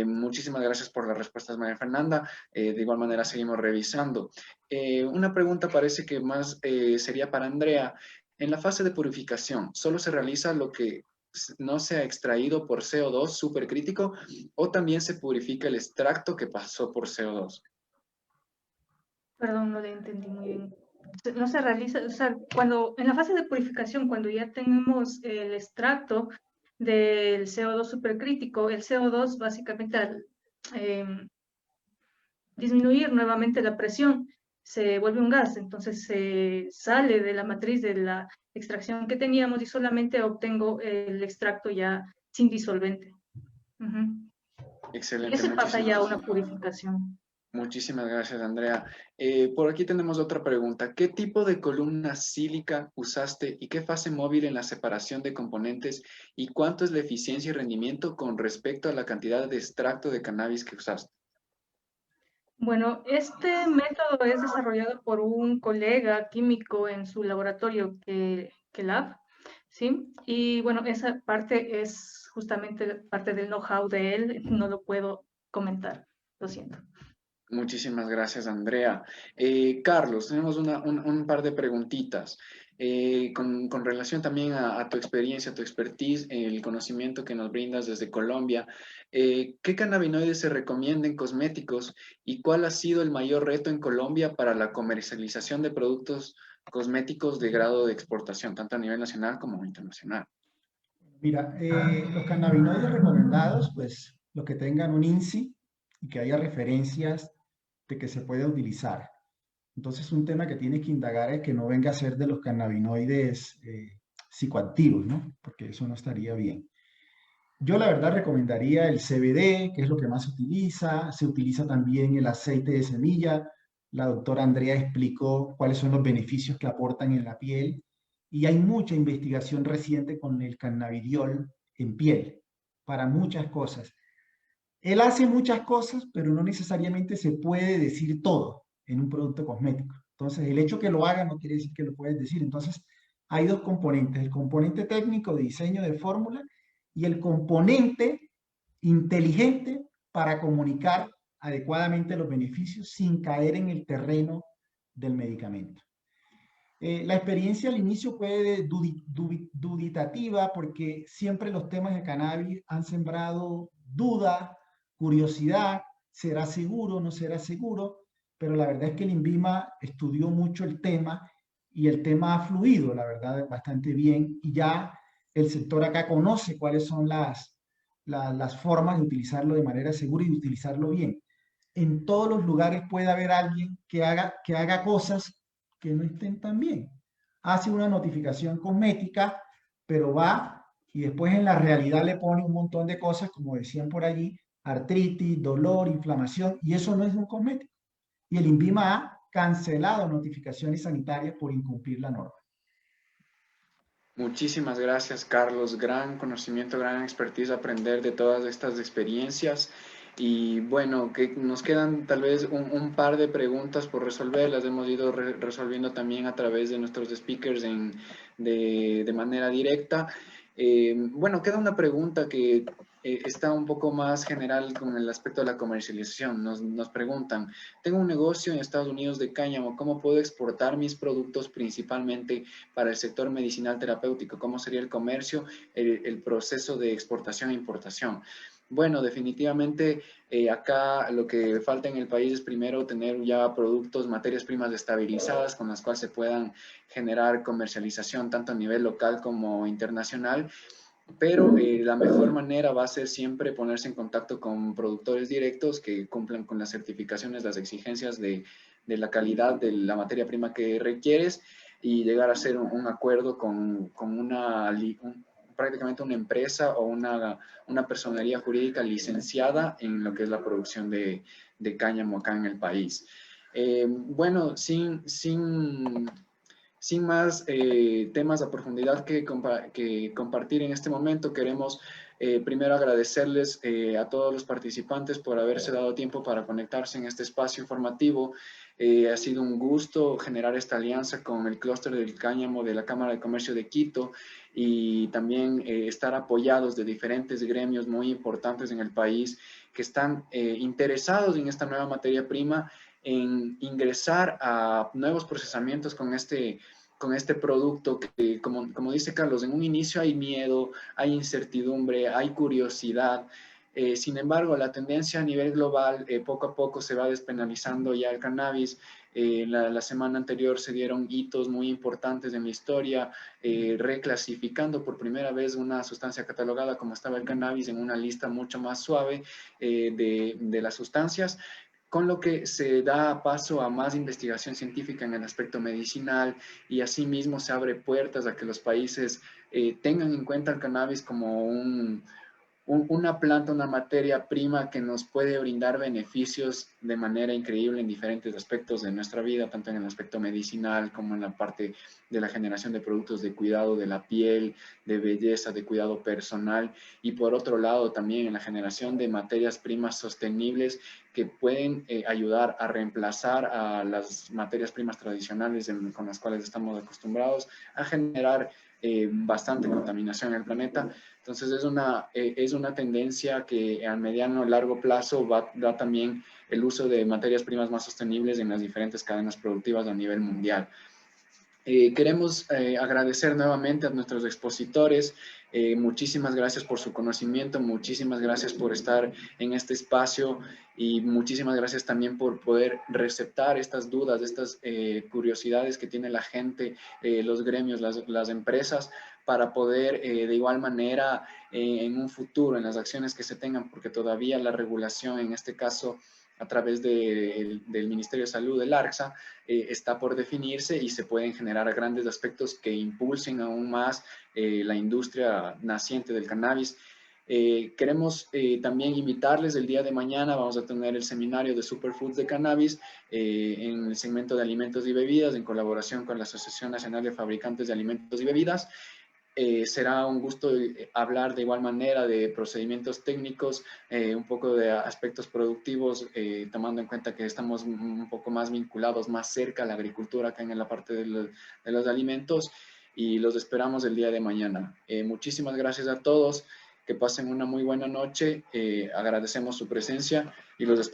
Speaker 1: Muchísimas gracias por las respuestas, María Fernanda. De igual manera, seguimos revisando. Una pregunta parece que más sería para Andrea. En la fase de purificación, ¿solo se realiza lo que no se ha extraído por CO2 supercrítico o también se purifica el extracto que pasó por CO2?
Speaker 4: Perdón, no le entendí muy bien. No se realiza, o sea, cuando en la fase de purificación, cuando ya tenemos el extracto del CO2 supercrítico, el CO2 básicamente al disminuir nuevamente la presión, se vuelve un gas, entonces se sale de la matriz de la extracción que teníamos y solamente obtengo el extracto ya sin disolvente. Uh-huh. Y
Speaker 1: Excelente,
Speaker 4: ese pasa ya a una purificación.
Speaker 1: muchísimas gracias, Andrea. Por aquí tenemos otra pregunta. ¿Qué tipo de columna sílica usaste y qué fase móvil en la separación de componentes y cuánto es la eficiencia y rendimiento con respecto a la cantidad de extracto de cannabis que usaste?
Speaker 4: Bueno, este método es desarrollado por un colega químico en su laboratorio, Lab, ¿sí? Y bueno, esa parte es justamente parte del know-how de él, no lo puedo comentar, lo siento.
Speaker 1: Muchísimas gracias, Andrea. Carlos, tenemos un par de preguntitas. Con relación también a tu experiencia, a tu expertise, el conocimiento que nos brindas desde Colombia, ¿qué cannabinoides se recomiendan en cosméticos y cuál ha sido el mayor reto en Colombia para la comercialización de productos cosméticos de grado de exportación, tanto a nivel nacional como internacional?
Speaker 5: Mira, los cannabinoides recomendados, pues los que tengan un INSI y que haya referencias de que se puede utilizar. Entonces, un tema que tienes que indagar es que no venga a ser de los cannabinoides psicoactivos, ¿no? Porque eso no estaría bien. Yo la verdad recomendaría el CBD, que es lo que más se utiliza también el aceite de semilla. La doctora Andrea explicó cuáles son los beneficios que aportan en la piel y hay mucha investigación reciente con el cannabidiol en piel para muchas cosas. Él hace muchas cosas, pero no necesariamente se puede decir todo en un producto cosmético. Entonces, el hecho que lo haga no quiere decir que lo puedes decir. Entonces, hay dos componentes, el componente técnico de diseño de fórmula y el componente inteligente para comunicar adecuadamente los beneficios sin caer en el terreno del medicamento. La experiencia al inicio fue duditativa porque siempre los temas de cannabis han sembrado duda, curiosidad, ¿será seguro, no será seguro? Pero la verdad es que el INVIMA estudió mucho el tema y el tema ha fluido, la verdad, bastante bien y ya el sector acá conoce cuáles son las formas de utilizarlo de manera segura y de utilizarlo bien. En todos los lugares puede haber alguien que haga cosas que no estén tan bien. Hace una notificación cosmética, pero va y después en la realidad le pone un montón de cosas, como decían por allí, artritis, dolor, inflamación, y eso no es un cosmético. Y el INVIMA ha cancelado notificaciones sanitarias por incumplir la norma.
Speaker 1: Muchísimas gracias, Carlos. Gran conocimiento, gran expertise aprender de todas estas experiencias. Y bueno, que nos quedan tal vez un par de preguntas por resolver. Las hemos ido resolviendo también a través de nuestros speakers de manera directa. Bueno, queda una pregunta que está un poco más general con el aspecto de la comercialización. Nos preguntan, tengo un negocio en Estados Unidos de cáñamo, ¿cómo puedo exportar mis productos principalmente para el sector medicinal terapéutico? ¿Cómo sería el comercio, el proceso de exportación e importación? Bueno, definitivamente acá lo que falta en el país es primero tener ya productos, materias primas estabilizadas con las cuales se puedan generar comercialización tanto a nivel local como internacional. Pero la mejor manera va a ser siempre ponerse en contacto con productores directos que cumplan con las certificaciones, las exigencias de la calidad de la materia prima que requieres y llegar a hacer un acuerdo con prácticamente una empresa o una personería jurídica licenciada en lo que es la producción de cáñamo acá en el país. Bueno, sin más temas a profundidad que compartir en este momento, queremos primero agradecerles a todos los participantes por haberse dado tiempo para conectarse en este espacio informativo. Ha sido un gusto generar esta alianza con el clúster del cáñamo de la Cámara de Comercio de Quito y también estar apoyados de diferentes gremios muy importantes en el país que están interesados en esta nueva materia prima, en ingresar a nuevos procesamientos con este producto que, como dice Carlos, en un inicio hay miedo, hay incertidumbre, hay curiosidad. Sin embargo, la tendencia a nivel global, poco a poco se va despenalizando ya el cannabis. La semana anterior se dieron hitos muy importantes en la historia, reclasificando por primera vez una sustancia catalogada como estaba el cannabis en una lista mucho más suave de las sustancias, con lo que se da paso a más investigación científica en el aspecto medicinal y asimismo se abre puertas a que los países tengan en cuenta el cannabis como una planta, una materia prima que nos puede brindar beneficios de manera increíble en diferentes aspectos de nuestra vida, tanto en el aspecto medicinal como en la parte de la generación de productos de cuidado de la piel, de belleza, de cuidado personal, y por otro lado también en la generación de materias primas sostenibles que pueden ayudar a reemplazar a las materias primas tradicionales con las cuales estamos acostumbrados a generar bastante contaminación en el planeta. Entonces es una tendencia que a mediano y largo plazo da también el uso de materias primas más sostenibles en las diferentes cadenas productivas a nivel mundial. Queremos agradecer nuevamente a nuestros expositores. Muchísimas gracias por su conocimiento, muchísimas gracias por estar en este espacio y muchísimas gracias también por poder receptar estas dudas, estas curiosidades que tiene la gente, los gremios, las empresas, para poder de igual manera en un futuro, en las acciones que se tengan, porque todavía la regulación, en este caso a través del Ministerio de Salud, del ARCSA, está por definirse y se pueden generar grandes aspectos que impulsen aún más la industria naciente del cannabis. Queremos también invitarles el día de mañana, vamos a tener el seminario de Superfoods de Cannabis en el segmento de alimentos y bebidas en colaboración con la Asociación Nacional de Fabricantes de Alimentos y Bebidas. Será un gusto hablar de igual manera de procedimientos técnicos, un poco de aspectos productivos, tomando en cuenta que estamos un poco más vinculados, más cerca a la agricultura acá en la parte de los alimentos, y los esperamos el día de mañana. Muchísimas gracias a todos, que pasen una muy buena noche, agradecemos su presencia y los esperamos.